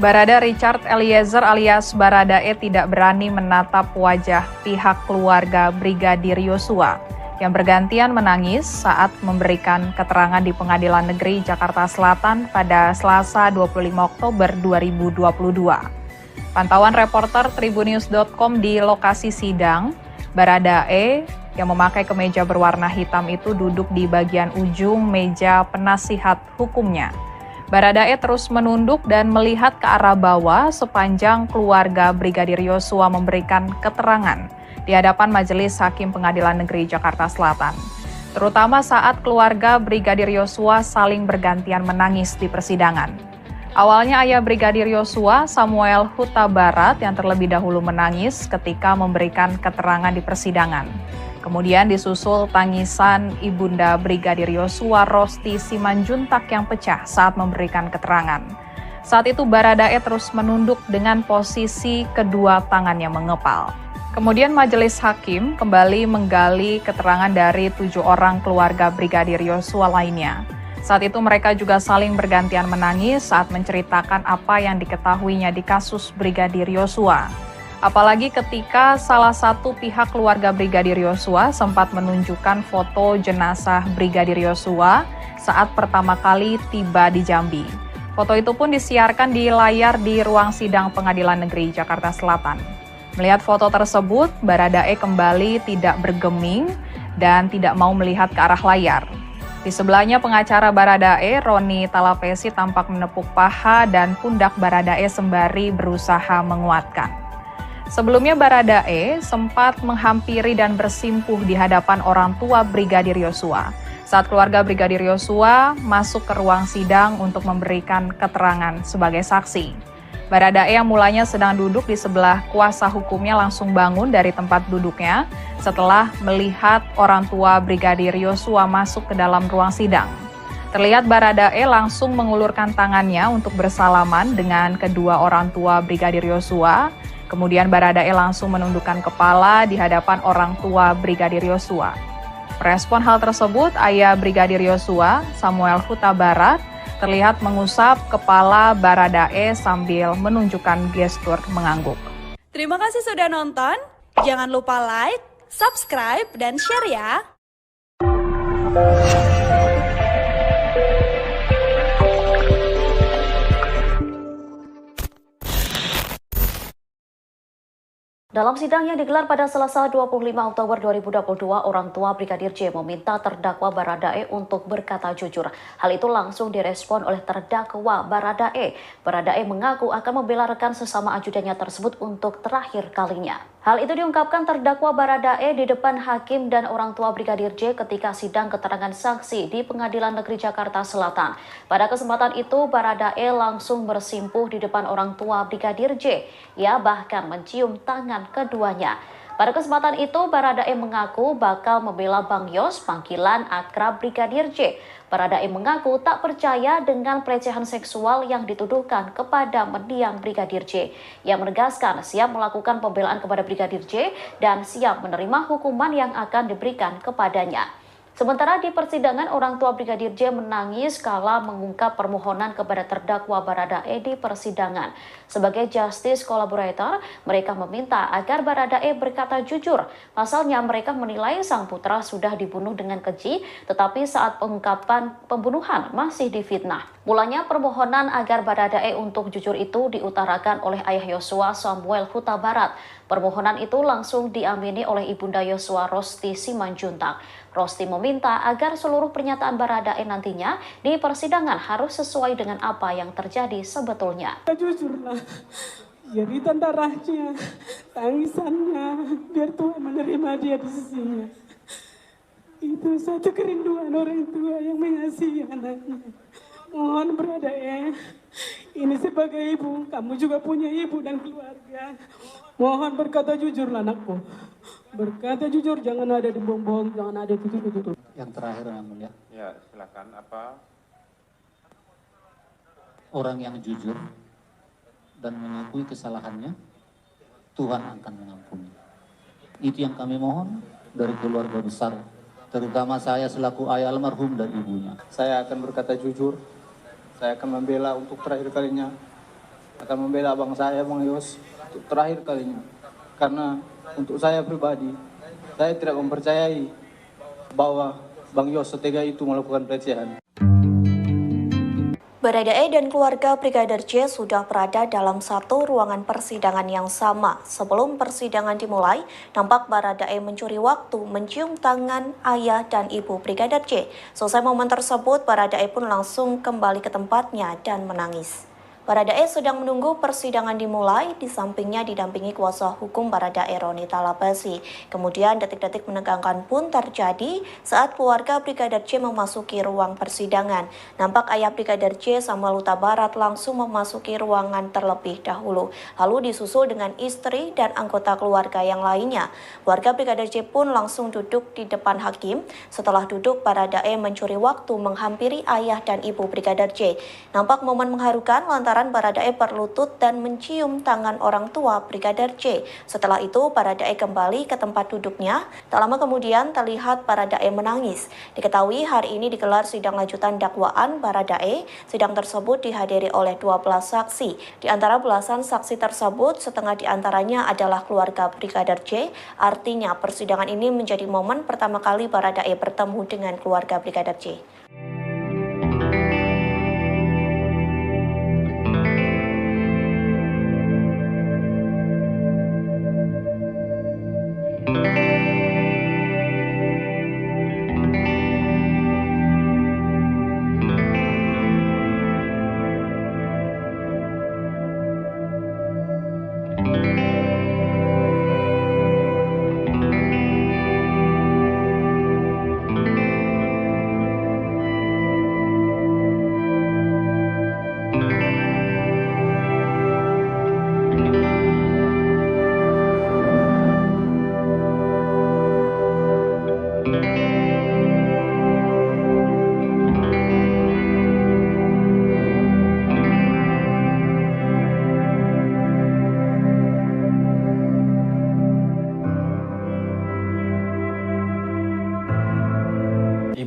[SPEAKER 12] Barada Richard Eliezer alias Baradae tidak berani menatap wajah pihak keluarga Brigadir Yosua yang bergantian menangis saat memberikan keterangan di Pengadilan Negeri Jakarta Selatan pada Selasa 25 Oktober 2022. Pantauan reporter Tribunnews.com di lokasi sidang, Baradae yang memakai kemeja berwarna hitam itu duduk di bagian ujung meja penasihat hukumnya. Baradae terus menunduk dan melihat ke arah bawah sepanjang keluarga Brigadir Yosua memberikan keterangan di hadapan Majelis Hakim Pengadilan Negeri Jakarta Selatan. Terutama saat keluarga Brigadir Yosua saling bergantian menangis di persidangan. Awalnya ayah Brigadir Yosua, Samuel Huta Barat, yang terlebih dahulu menangis ketika memberikan keterangan di persidangan. Kemudian disusul tangisan Ibunda Brigadir Yosua Rosti Simanjuntak yang pecah saat memberikan keterangan. Saat itu Baradae terus menunduk dengan posisi kedua tangannya mengepal. Kemudian majelis hakim kembali menggali keterangan dari 7 orang keluarga Brigadir Yosua lainnya. Saat itu mereka juga saling bergantian menangis saat menceritakan apa yang diketahuinya di kasus Brigadir Yosua. Apalagi ketika salah satu pihak keluarga Brigadir Yosua sempat menunjukkan foto jenazah Brigadir Yosua saat pertama kali tiba di Jambi. Foto itu pun disiarkan di layar di ruang sidang Pengadilan Negeri Jakarta Selatan. Melihat foto tersebut, Baradae kembali tidak bergeming dan tidak mau melihat ke arah layar. Di sebelahnya pengacara Baradae, Roni Talapesi tampak menepuk paha dan pundak Baradae sembari berusaha menguatkan. Sebelumnya Baradae sempat menghampiri dan bersimpuh di hadapan orang tua Brigadir Yosua. Saat keluarga Brigadir Yosua masuk ke ruang sidang untuk memberikan keterangan sebagai saksi. Baradae yang mulanya sedang duduk di sebelah kuasa hukumnya langsung bangun dari tempat duduknya setelah melihat orang tua Brigadir Yosua masuk ke dalam ruang sidang. Terlihat Baradae langsung mengulurkan tangannya untuk bersalaman dengan kedua orang tua Brigadir Yosua. Kemudian Baradae langsung menundukkan kepala di hadapan orang tua Brigadir Yosua. Merespon hal tersebut, ayah Brigadir Yosua, Samuel Huta Barat, terlihat mengusap kepala Baradae sambil menunjukkan gestur mengangguk.
[SPEAKER 15] Terima kasih sudah nonton. Jangan lupa like, subscribe, dan share ya.
[SPEAKER 1] Dalam sidang yang digelar pada Selasa 25 Oktober 2022, orang tua Brigadir J meminta terdakwa Baradae untuk berkata jujur. Hal itu langsung direspon oleh terdakwa Baradae. Baradae mengaku akan membela rekan sesama ajudannya tersebut untuk terakhir kalinya. Hal itu diungkapkan terdakwa Baradae di depan hakim dan orang tua Brigadir J ketika sidang keterangan saksi di Pengadilan Negeri Jakarta Selatan. Pada kesempatan itu, Baradae langsung bersimpuh di depan orang tua Brigadir J. Ia bahkan mencium tangan keduanya. Pada kesempatan itu, Baradae mengaku bakal membela Bang Yos, panggilan akrab Brigadir J. Baradae mengaku tak percaya dengan pelecehan seksual yang dituduhkan kepada mendiang Brigadir J. Ia menegaskan siap melakukan pembelaan kepada Brigadir J dan siap menerima hukuman yang akan diberikan kepadanya. Sementara di persidangan, orang tua Brigadir J menangis kala mengungkap permohonan kepada terdakwa Baradae di persidangan. Sebagai justice collaborator, mereka meminta agar Baradae berkata jujur. Pasalnya mereka menilai sang putra sudah dibunuh dengan keji, tetapi saat pengungkapan pembunuhan masih difitnah. Mulanya permohonan agar Baradae untuk jujur itu diutarakan oleh ayah Yosua, Samuel Huta Barat. Permohonan itu langsung diamini oleh Ibunda Yosua Rosti Simanjuntak. Rosti meminta agar seluruh pernyataan Baradae nantinya di persidangan harus sesuai dengan apa yang terjadi sebetulnya.
[SPEAKER 2] Jujurlah, jeritan darahnya, tangisannya, biar Tuhan menerima dia di sisinya. Itu satu kerinduan orang tua yang mengasihi anaknya. Mohon Baradae, ini sebagai ibu, kamu juga punya ibu dan keluarga. Mohon berkata jujurlah anakku. Berkata jujur, jangan ada dibohong-bohong, jangan ada tutup-tutup.
[SPEAKER 3] Yang terakhir yang mulia.
[SPEAKER 4] Ya, silakan. Apa?
[SPEAKER 3] Orang yang jujur dan mengakui kesalahannya, Tuhan akan mengampuni. Itu yang kami mohon dari keluarga besar, terutama saya selaku ayah almarhum dan ibunya.
[SPEAKER 5] Saya akan berkata jujur. Saya akan membela untuk terakhir kalinya. Akan membela abang saya, Bang Yos, untuk terakhir kalinya. Karena untuk saya pribadi, saya tidak mempercayai bahwa Bang Yos setega itu melakukan pelecehan.
[SPEAKER 13] Baradae dan keluarga Brigadir J sudah berada dalam satu ruangan persidangan yang sama. Sebelum persidangan dimulai, nampak Baradae mencuri waktu mencium tangan ayah dan ibu Brigadir J. Selesai momen tersebut, Baradae pun langsung kembali ke tempatnya dan menangis. Baradae sedang menunggu persidangan dimulai, di sampingnya didampingi kuasa hukum Baradae Roni Talapesi. Kemudian detik-detik menegangkan pun terjadi saat keluarga Brigadir J memasuki ruang persidangan. Nampak ayah Brigadir J Samuel Huta Barat langsung memasuki ruangan terlebih dahulu, lalu disusul dengan istri dan anggota keluarga yang lainnya. Keluarga Brigadir J pun langsung duduk di depan hakim. Setelah duduk, Baradae mencuri waktu menghampiri ayah dan ibu Brigadir J. Nampak momen mengharukan lantaran Baradae berlutut dan mencium tangan orang tua Brigadir J. Setelah itu, Baradae kembali ke tempat duduknya. Tak lama kemudian terlihat Baradae menangis. Diketahui hari ini digelar sidang lanjutan dakwaan Baradae. Sidang tersebut dihadiri oleh 12 saksi. Di antara belasan saksi tersebut, setengah di antaranya adalah keluarga Brigadir J. Artinya, persidangan ini menjadi momen pertama kali Baradae bertemu dengan keluarga Brigadir J.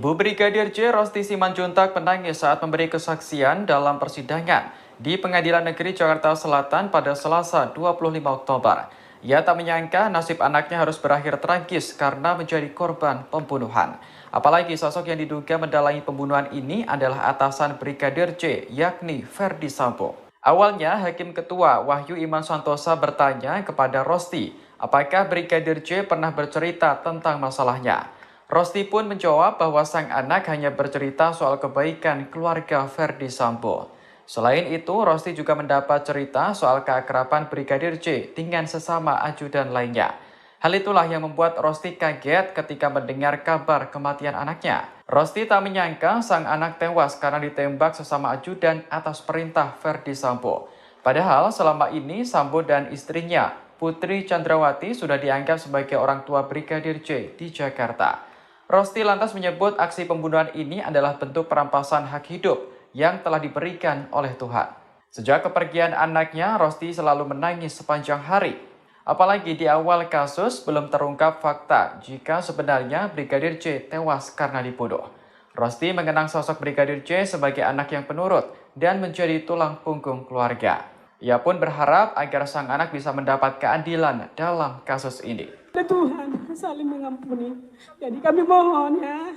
[SPEAKER 6] Ibu Brigadir J Rosti Simanjuntak menangis saat memberi kesaksian dalam persidangan di Pengadilan Negeri Jakarta Selatan pada Selasa 25 Oktober. Ia tak menyangka nasib anaknya harus berakhir tragis karena menjadi korban pembunuhan. Apalagi sosok yang diduga mendalangi pembunuhan ini adalah atasan Brigadir J, yakni Ferdi Sambo. Awalnya, Hakim Ketua Wahyu Iman Santosa bertanya kepada Rosti, apakah Brigadir J pernah bercerita tentang masalahnya. Rosti pun menjawab bahwa sang anak hanya bercerita soal kebaikan keluarga Ferdi Sambo. Selain itu, Rosti juga mendapat cerita soal keakraban Brigadir J dengan sesama ajudan lainnya. Hal itulah yang membuat Rosti kaget ketika mendengar kabar kematian anaknya. Rosti tak menyangka sang anak tewas karena ditembak sesama ajudan atas perintah Ferdi Sambo. Padahal selama ini Sambo dan istrinya, Putri Chandrawati, sudah dianggap sebagai orang tua Brigadir J di Jakarta. Rosti lantas menyebut aksi pembunuhan ini adalah bentuk perampasan hak hidup yang telah diberikan oleh Tuhan. Sejak kepergian anaknya, Rosti selalu menangis sepanjang hari. Apalagi di awal kasus belum terungkap fakta jika sebenarnya Brigadir J tewas karena dibunuh. Rosti mengenang sosok Brigadir J sebagai anak yang penurut dan menjadi tulang punggung keluarga. Ia pun berharap agar sang anak bisa mendapat keadilan dalam kasus ini.
[SPEAKER 2] Tuhan saling mengampuni. Jadi kami mohon ya,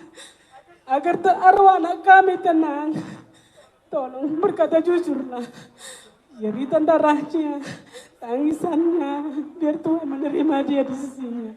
[SPEAKER 2] agar arwah anak kami tenang. Tolong berkata jujurlah. Jeritan darahnya, tangisannya, biar Tuhan menerima dia di sisinya.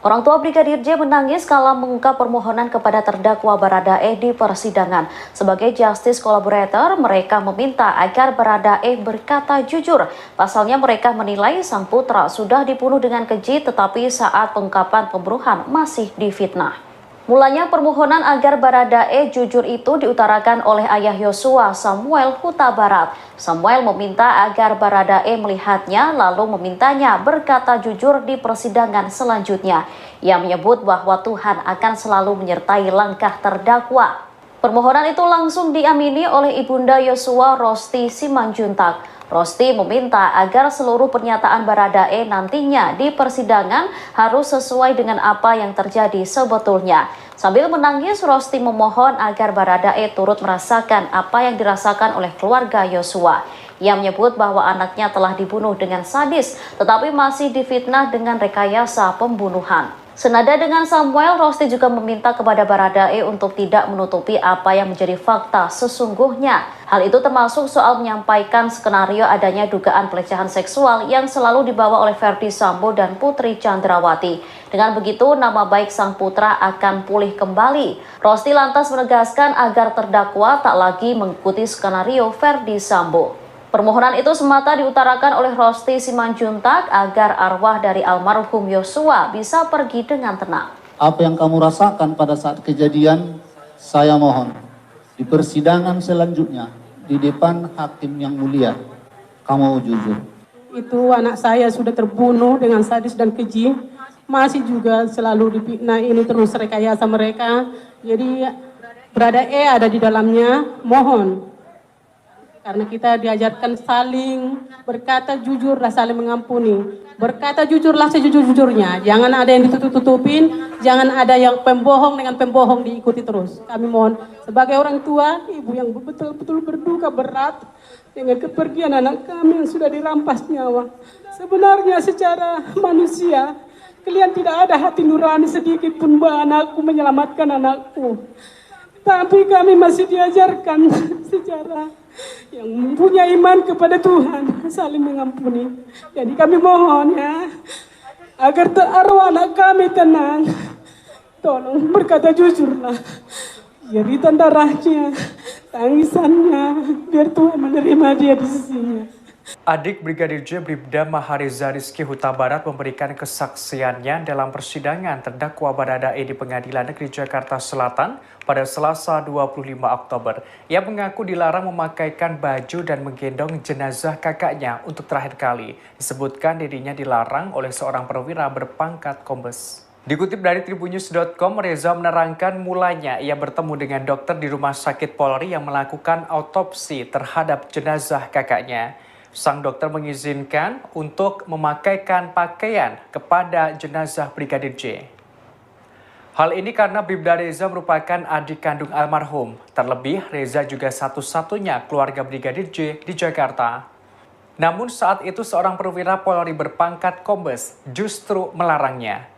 [SPEAKER 1] Orang tua Brigadir J menangis kala mengungkap permohonan kepada terdakwa Baradae di persidangan. Sebagai justice collaborator, mereka meminta agar Baradae berkata jujur. Pasalnya mereka menilai sang putra sudah dibunuh dengan keji, tetapi saat pengungkapan pembunuhan masih difitnah. Mulanya permohonan agar Baradae jujur itu diutarakan oleh ayah Yosua, Samuel Huta Barat. Samuel meminta agar Baradae melihatnya lalu memintanya berkata jujur di persidangan selanjutnya. Ia menyebut bahwa Tuhan akan selalu menyertai langkah terdakwa. Permohonan itu langsung diamini oleh Ibunda Yosua, Rosti Simanjuntak. Rosti meminta agar seluruh pernyataan Baradae nantinya di persidangan harus sesuai dengan apa yang terjadi sebetulnya. Sambil menangis, Rosti memohon agar Baradae turut merasakan apa yang dirasakan oleh keluarga Yosua. Ia menyebut bahwa anaknya telah dibunuh dengan sadis, tetapi masih difitnah dengan rekayasa pembunuhan. Senada dengan Samuel, Rosti juga meminta kepada Baradae untuk tidak menutupi apa yang menjadi fakta sesungguhnya. Hal itu termasuk soal menyampaikan skenario adanya dugaan pelecehan seksual yang selalu dibawa oleh Ferdi Sambo dan Putri Chandrawati. Dengan begitu, nama baik sang putra akan pulih kembali. Rosti lantas menegaskan agar terdakwa tak lagi mengikuti skenario Ferdi Sambo. Permohonan itu semata diutarakan oleh Rosti Simanjuntak agar arwah dari almarhum Yosua bisa pergi dengan tenang.
[SPEAKER 3] Apa yang kamu rasakan pada saat kejadian, saya mohon di persidangan selanjutnya di depan hakim yang mulia, kamu jujur.
[SPEAKER 2] Itu anak saya sudah terbunuh dengan sadis dan keji, masih juga selalu difitnah, ini terus rekayasa mereka. Jadi Baradae ada di dalamnya, mohon. Karena kita diajarkan saling berkata jujurlah, saling mengampuni. Berkata jujurlah sejujur-jujurnya. Jangan ada yang ditutup-tutupin, jangan ada yang pembohong dengan pembohong diikuti terus. Kami mohon sebagai orang tua, ibu yang betul-betul berduka berat dengan kepergian anak kami yang sudah dirampas nyawa. Sebenarnya secara manusia, kalian tidak ada hati nurani sedikit pun bahwa anakku menyelamatkan anakku. Tapi kami masih diajarkan secara yang mempunyai iman kepada Tuhan, saling mengampuni. Jadi kami mohon ya, agar arwah anak kami tenang, tolong berkata jujurlah. Jeritan darahnya, tangisannya, biar Tuhan menerima dia di sisinya.
[SPEAKER 7] Adik Brigadir J Bribda Mahariza Rizky Huta Barat memberikan kesaksiannya dalam persidangan terdakwa Baradae di Pengadilan Negeri Jakarta Selatan pada Selasa 25 Oktober. Ia mengaku dilarang memakaikan baju dan menggendong jenazah kakaknya untuk terakhir kali. Disebutkan dirinya dilarang oleh seorang perwira berpangkat kombes. Dikutip dari tribunnews.com, Reza menerangkan mulanya ia bertemu dengan dokter di Rumah Sakit Polri yang melakukan autopsi terhadap jenazah kakaknya. Sang dokter mengizinkan untuk memakaikan pakaian kepada jenazah Brigadir J. Hal ini karena Bribda Reza merupakan adik kandung almarhum. Terlebih, Reza juga satu-satunya keluarga Brigadir J di Jakarta. Namun saat itu seorang perwira Polri berpangkat kombes justru melarangnya.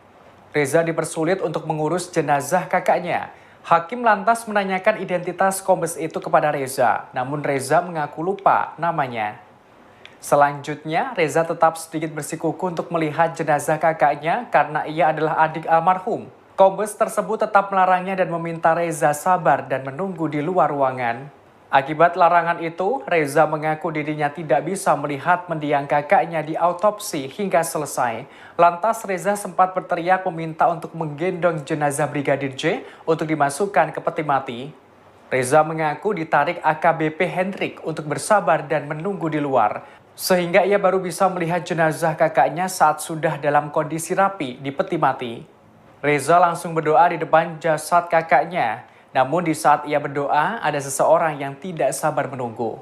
[SPEAKER 7] Reza dipersulit untuk mengurus jenazah kakaknya. Hakim lantas menanyakan identitas kombes itu kepada Reza, namun Reza mengaku lupa namanya. Selanjutnya, Reza tetap sedikit bersikukuh untuk melihat jenazah kakaknya karena ia adalah adik almarhum. Kombes tersebut tetap melarangnya dan meminta Reza sabar dan menunggu di luar ruangan. Akibat larangan itu, Reza mengaku dirinya tidak bisa melihat mendiang kakaknya di autopsi hingga selesai. Lantas Reza sempat berteriak meminta untuk menggendong jenazah Brigadir J untuk dimasukkan ke peti mati. Reza mengaku ditarik AKBP Hendrik untuk bersabar dan menunggu di luar. Sehingga ia baru bisa melihat jenazah kakaknya saat sudah dalam kondisi rapi di peti mati. Reza langsung berdoa di depan jasad kakaknya. Namun di saat ia berdoa, ada seseorang yang tidak sabar menunggu.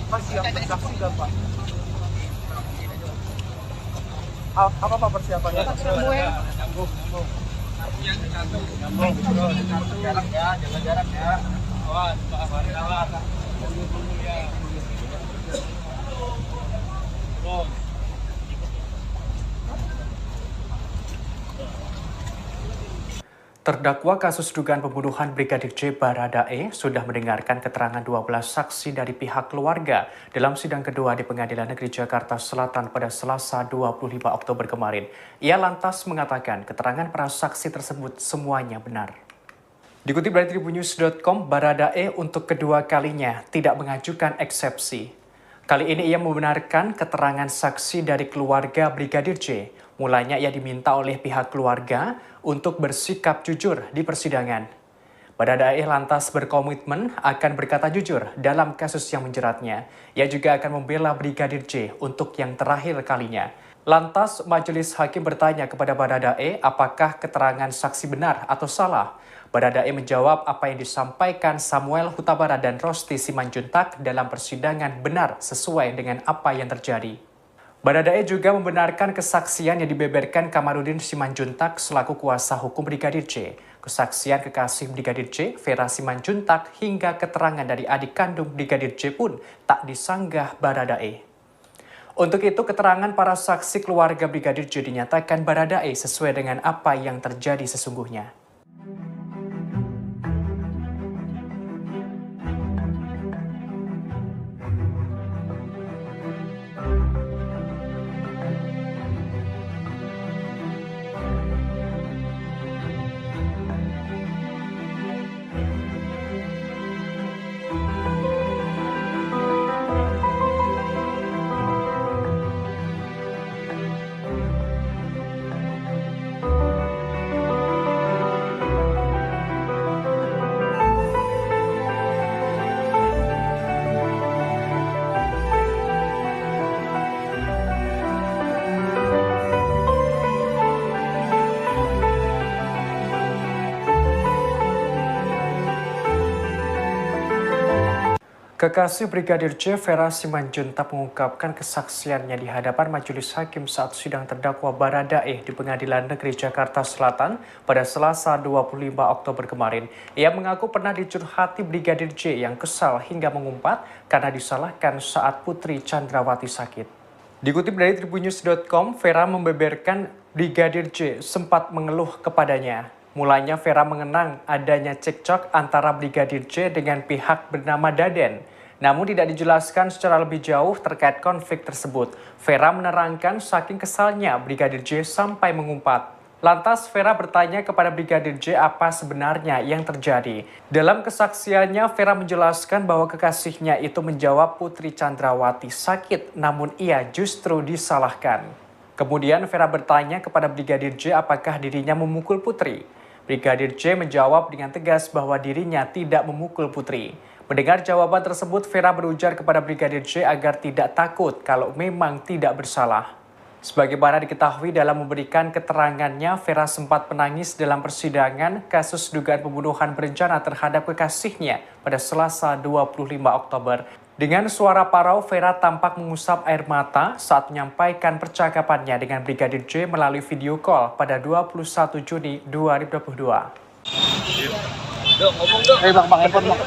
[SPEAKER 14] Pak, siap saksi nggak Pak? Apa Pak persiapannya? Jarak ya, jaga jarak ya. Awas, Pak, awas.
[SPEAKER 7] Terdakwa kasus dugaan pembunuhan Brigadir J Baradae sudah mendengarkan keterangan 12 saksi dari pihak keluarga dalam sidang kedua di Pengadilan Negeri Jakarta Selatan pada Selasa 25 Oktober kemarin. Ia lantas mengatakan keterangan para saksi tersebut semuanya benar. Dikutip dari tribunnews.com, Baradae untuk kedua kalinya tidak mengajukan eksepsi. Kali ini ia membenarkan keterangan saksi dari keluarga Brigadir J. Mulanya ia diminta oleh pihak keluarga untuk bersikap jujur di persidangan. Baradae lantas berkomitmen akan berkata jujur dalam kasus yang menjeratnya. Ia juga akan membela Brigadir J untuk yang terakhir kalinya. Lantas majelis hakim bertanya kepada Baradae apakah keterangan saksi benar atau salah. Baradae menjawab apa yang disampaikan Samuel Huta Barat dan Rosti Simanjuntak dalam persidangan benar sesuai dengan apa yang terjadi. Baradae juga membenarkan kesaksian yang dibeberkan Kamarudin Simanjuntak selaku kuasa hukum Brigadir J. Kesaksian kekasih Brigadir J, Vera Simanjuntak, hingga keterangan dari adik kandung Brigadir J pun tak disanggah Baradae. Untuk itu, keterangan para saksi keluarga Brigadir J dinyatakan Baradae sesuai dengan apa yang terjadi sesungguhnya. Kekasih Brigadir J, Vera Simanjuntak, mengungkapkan kesaksiannya di hadapan majelis hakim saat sidang terdakwa Baradae di Pengadilan Negeri Jakarta Selatan pada Selasa 25 Oktober kemarin. Ia mengaku pernah dicurhati Brigadir J yang kesal hingga mengumpat karena disalahkan saat Putri Chandrawati sakit. Dikutip dari tribunnews.com, Vera membeberkan Brigadir J sempat mengeluh kepadanya. Mulanya Vera mengenang adanya cekcok antara Brigadir J dengan pihak bernama Daden. Namun tidak dijelaskan secara lebih jauh terkait konflik tersebut. Vera menerangkan saking kesalnya Brigadir J sampai mengumpat. Lantas Vera bertanya kepada Brigadir J apa sebenarnya yang terjadi. Dalam kesaksiannya, Vera menjelaskan bahwa kekasihnya itu menjawab Putri Chandrawati sakit, namun ia justru disalahkan. Kemudian Vera bertanya kepada Brigadir J apakah dirinya memukul Putri. Brigadir J menjawab dengan tegas bahwa dirinya tidak memukul Putri. Mendengar jawaban tersebut, Vera berujar kepada Brigadir J agar tidak takut kalau memang tidak bersalah. Sebagaimana diketahui dalam memberikan keterangannya, Vera sempat menangis dalam persidangan kasus dugaan pembunuhan berencana terhadap kekasihnya pada Selasa 25 Oktober. Dengan suara parau, Vera tampak mengusap air mata saat menyampaikan percakapannya dengan Brigadir J melalui video call pada 21 Juni 2022.
[SPEAKER 14] Bang, handphone bang.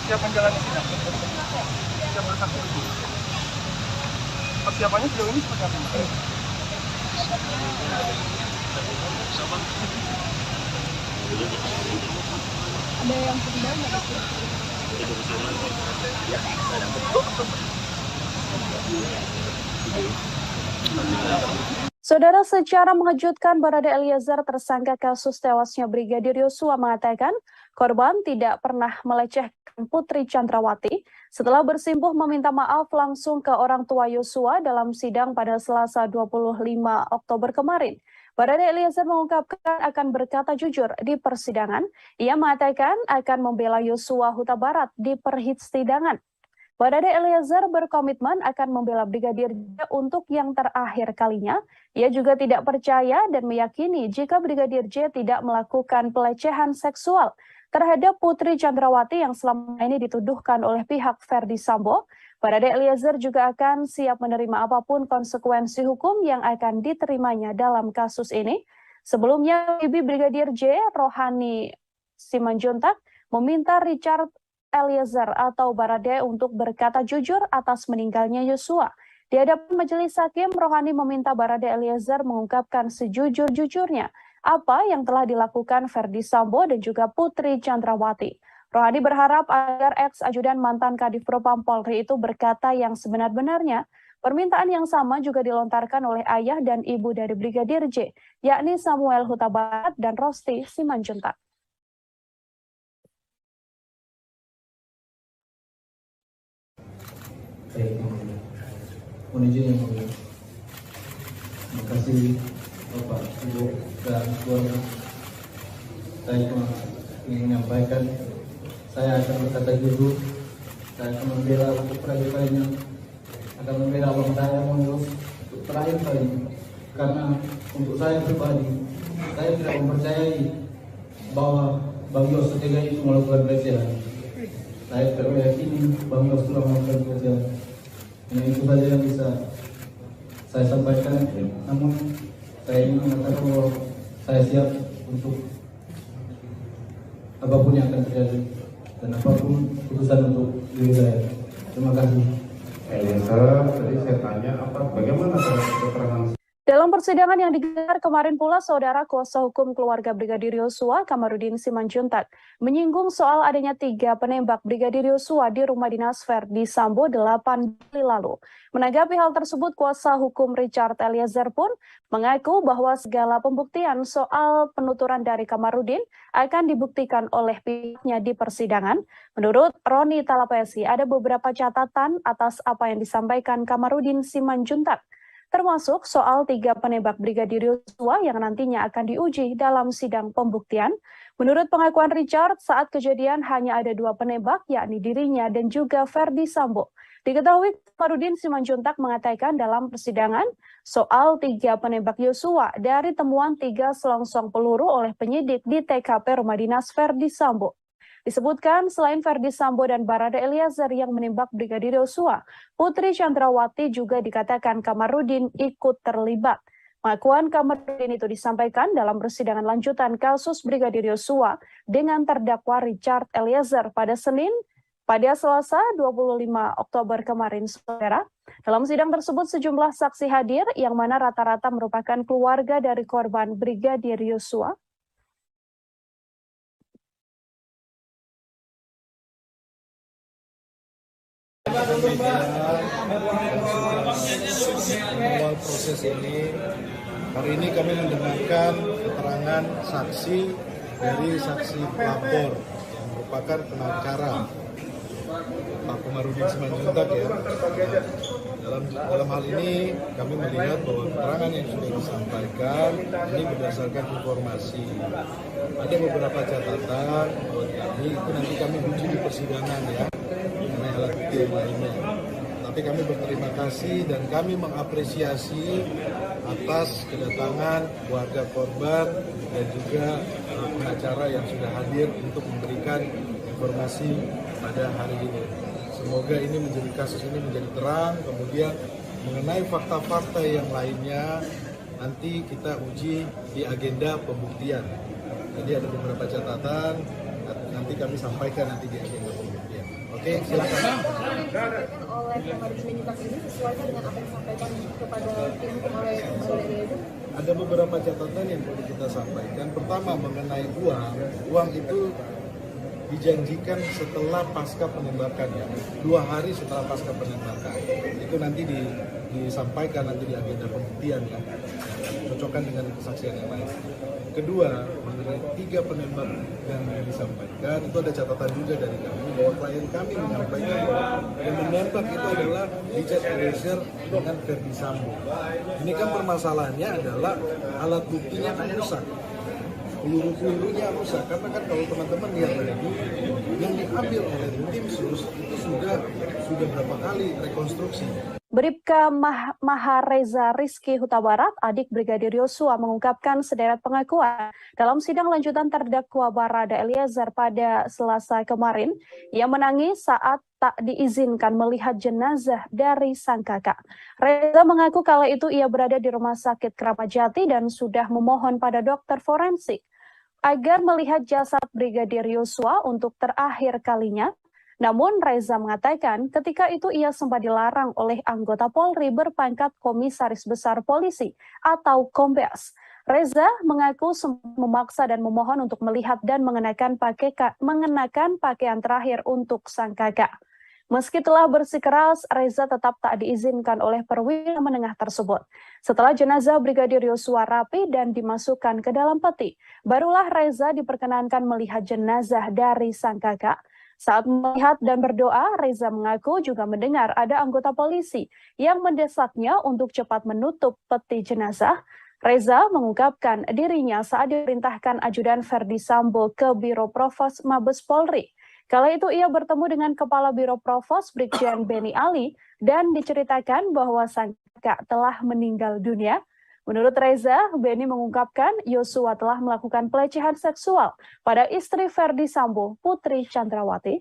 [SPEAKER 14] Siapa menjalani sidang? Siapa bersaksi? Persiapannya sejauh ini seperti apa?
[SPEAKER 8] Ada yang sedang nggak?
[SPEAKER 9] Saudara, secara mengejutkan, Baradae Eliezer, tersangka kasus tewasnya Brigadir Yosua, mengatakan korban tidak pernah melecehkan Putri Chandrawati setelah bersimpuh meminta maaf langsung ke orang tua Yosua dalam sidang pada Selasa 25 Oktober kemarin. Baradae Eliezer mengungkapkan akan berkata jujur di persidangan. Ia mengatakan akan membela Yosua Huta Barat di persidangan. Baradae Eliezer berkomitmen akan membela Brigadir J untuk yang terakhir kalinya. Ia juga tidak percaya dan meyakini jika Brigadir J tidak melakukan pelecehan seksual terhadap Putri Chandrawati yang selama ini dituduhkan oleh pihak Ferdi Sambo. Baradae Eliezer juga akan siap menerima apapun konsekuensi hukum yang akan diterimanya dalam kasus ini. Sebelumnya, Bibi Brigadir J, Rohani Simanjuntak, meminta Richard Eliezer atau Baradae untuk berkata jujur atas meninggalnya Yosua. Di hadapan majelis hakim, Rohani meminta Baradae Eliezer mengungkapkan sejujur-jujurnya apa yang telah dilakukan Ferdi Sambo dan juga Putri Chandrawati. Rohani berharap agar ex-ajudan mantan Kadif Propam Polri itu berkata yang sebenar-benarnya. Permintaan yang sama juga dilontarkan oleh ayah dan ibu dari Brigadir J, yakni Samuel Huta Barat dan Rosti Simanjuntak.
[SPEAKER 5] Baik, Yang Mulia. Mohon izin Yang Mulia. Terima kasih Bapak, Ibu, dan keluarga. Saya cuma ingin menyampaikan, saya akan berkata jujur, saya akan membela untuk terakhir kalinya, akan membela abang saya Yos untuk terakhir kalinya. Karena untuk saya pribadi, saya tidak mempercayai bahwa Bang Yos setiga itu melakukan pelecehan. Saya tidak meyakini Bang Yos telah melakukan pelecehan. Nah, itu saja yang bisa saya sampaikan. Namun saya ingin mengatakan bahwa saya siap untuk apapun yang akan terjadi dan apapun keputusan untuk diri saya. Terima kasih.
[SPEAKER 4] Tadi saya tanya bagaimana keterangan.
[SPEAKER 9] Dalam persidangan yang digelar kemarin pula, saudara kuasa hukum keluarga Brigadir Yosua, Kamarudin Simanjuntak, menyinggung soal adanya 3 penembak Brigadir Yosua di rumah dinas Verdi Sambo 8 Juli lalu. Menanggapi hal tersebut, kuasa hukum Richard Eliezer pun mengaku bahwa segala pembuktian soal penuturan dari Kamarudin akan dibuktikan oleh pihaknya di persidangan. Menurut Roni Talapesi, ada beberapa catatan atas apa yang disampaikan Kamarudin Simanjuntak, termasuk soal 3 penembak Brigadir Yosua yang nantinya akan diuji dalam sidang pembuktian. Menurut pengakuan Richard, saat kejadian hanya ada 2 penembak, yakni dirinya dan juga Verdi Sambo. Diketahui Kamarudin Simanjuntak mengatakan dalam persidangan soal 3 penembak Yosua dari temuan 3 selongsong peluru oleh penyidik di TKP rumah dinas Verdi Sambo. Disebutkan selain Verdi Sambo dan Barada Eliezer yang menembak Brigadir Yosua, Putri Chandrawati juga dikatakan Kamarudin ikut terlibat. Pengakuan Kamarudin itu disampaikan dalam persidangan lanjutan kasus Brigadir Yosua dengan terdakwa Richard Eliezer pada Selasa 25 Oktober kemarin, saudara. Dalam sidang tersebut sejumlah saksi hadir yang mana rata-rata merupakan keluarga dari korban Brigadir Yosua.
[SPEAKER 10] Awal proses ini, hari ini kami mendengarkan keterangan saksi dari saksi pelapor yang merupakan pengacara Pak Kamarudin Simanjuntak ya. Dalam hal ini kami melihat bahwa keterangan yang sudah disampaikan ini berdasarkan informasi. Ada beberapa catatan buat kami, itu nanti kami uji di persidangan ya, mengenai alat bukti yang lainnya. Tapi kami berterima kasih dan kami mengapresiasi atas kedatangan keluarga korban dan juga pengacara yang sudah hadir untuk memberikan informasi pada hari ini. Semoga kasus ini menjadi terang, kemudian mengenai fakta-fakta yang lainnya nanti kita uji di agenda pembuktian. Jadi ada beberapa catatan, nanti kami sampaikan nanti di agenda pembuktian. Oke, silakan.
[SPEAKER 8] Oleh Kamarudin Simanjuntak ini sesuai dengan apa yang disampaikan kepada tim hukum oleh Barada Eliezer?
[SPEAKER 10] Ada beberapa catatan yang perlu kita sampaikan. Pertama mengenai uang itu dijanjikan setelah pasca penembakan ya, 2 hari setelah pasca penembakan. Itu nanti disampaikan nanti di agenda pembuktian ya, cocokkan dengan kesaksian yang lain. Kedua, mengenai 3 penembak yang disampaikan, itu ada catatan juga dari kami bahwa klien kami menyampaikan bahwa yang menembak itu adalah Richard Eliezer dengan Verdi Sambo. Ini kan permasalahannya adalah alat buktinya kan rusak. Peluru-pelurunya rusak, karena kan kalau teman-teman lihat lagi yang diambil oleh tim sus itu sudah berapa kali rekonstruksi.
[SPEAKER 9] Bribka Mahareza Rizky Huta Barat, adik Brigadir Yosua, mengungkapkan sederet pengakuan dalam sidang lanjutan terdakwa Barada Eliezer pada Selasa kemarin. Ia menangis saat tak diizinkan melihat jenazah dari sang kakak. Reza mengaku kala itu ia berada di Rumah Sakit Kramat Jati dan sudah memohon pada dokter forensik agar melihat jasad Brigadir Yosua untuk terakhir kalinya. Namun Reza mengatakan ketika itu ia sempat dilarang oleh anggota Polri berpangkat Komisaris Besar Polisi atau Kombes. Reza mengaku memaksa dan memohon untuk melihat dan mengenakan pakaian terakhir untuk sang kakak. Meski telah bersikeras, Reza tetap tak diizinkan oleh perwira menengah tersebut. Setelah jenazah Brigadir Yosua rapi dan dimasukkan ke dalam peti, barulah Reza diperkenankan melihat jenazah dari sang kakak. Saat melihat dan berdoa, Reza mengaku juga mendengar ada anggota polisi yang mendesaknya untuk cepat menutup peti jenazah. Reza mengungkapkan dirinya saat diperintahkan ajudan Ferdi Sambo ke Biro Provos Mabes Polri. Kala itu ia bertemu dengan Kepala Biro Provos Brigjen Beni Ali dan diceritakan bahwa sang kakak telah meninggal dunia. Menurut Reza, Beni mengungkapkan Yosua telah melakukan pelecehan seksual pada istri Ferdi Sambo, Putri Chandrawati.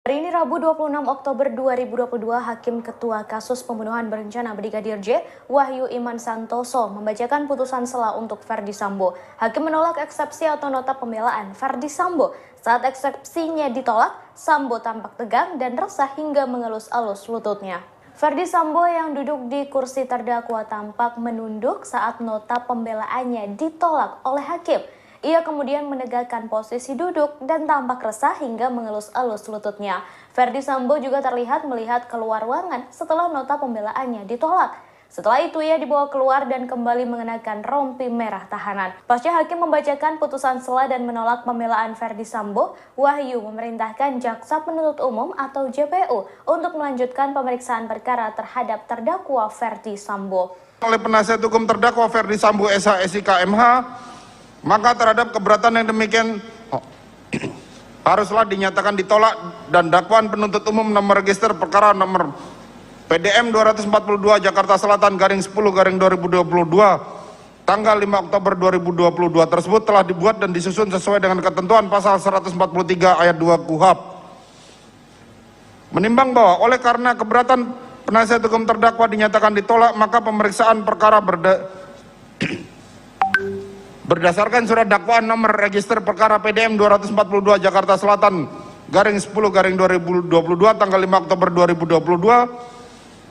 [SPEAKER 1] Hari ini Rabu 26 Oktober 2022, Hakim Ketua Kasus Pembunuhan Berencana Brigadir J, Wahyu Iman Santoso, membacakan putusan sela untuk Ferdi Sambo. Hakim menolak eksepsi atau nota pembelaan Ferdi Sambo. Saat eksepsinya ditolak, Sambo tampak tegang dan resah hingga mengelus-elus lututnya. Ferdi Sambo yang duduk di kursi terdakwa tampak menunduk saat nota pembelaannya ditolak oleh hakim. Ia kemudian menegakkan posisi duduk dan tampak resah hingga mengelus-elus lututnya. Ferdi Sambo juga terlihat melihat keluar ruangan setelah nota pembelaannya ditolak. Setelah itu ia dibawa keluar dan kembali mengenakan rompi merah tahanan. Pasca hakim membacakan putusan sela dan menolak pembelaan Ferdi Sambo, Wahyu memerintahkan Jaksa Penuntut Umum atau JPU untuk melanjutkan pemeriksaan perkara terhadap terdakwa Ferdi Sambo.
[SPEAKER 11] Oleh penasihat hukum terdakwa Ferdi Sambo SH SIK MH, maka terhadap keberatan yang demikian haruslah dinyatakan ditolak dan dakwaan penuntut umum nomor register perkara nomor PDM 242 Jakarta Selatan _10/2022 tanggal 5 Oktober 2022 tersebut telah dibuat dan disusun sesuai dengan ketentuan pasal 143 ayat 2 KUHP. Menimbang bahwa oleh karena keberatan penasihat hukum terdakwa dinyatakan ditolak, maka pemeriksaan perkara berdasarkan surat dakwaan nomor register perkara PDM 242 Jakarta Selatan _10/2022 tanggal 5 Oktober 2022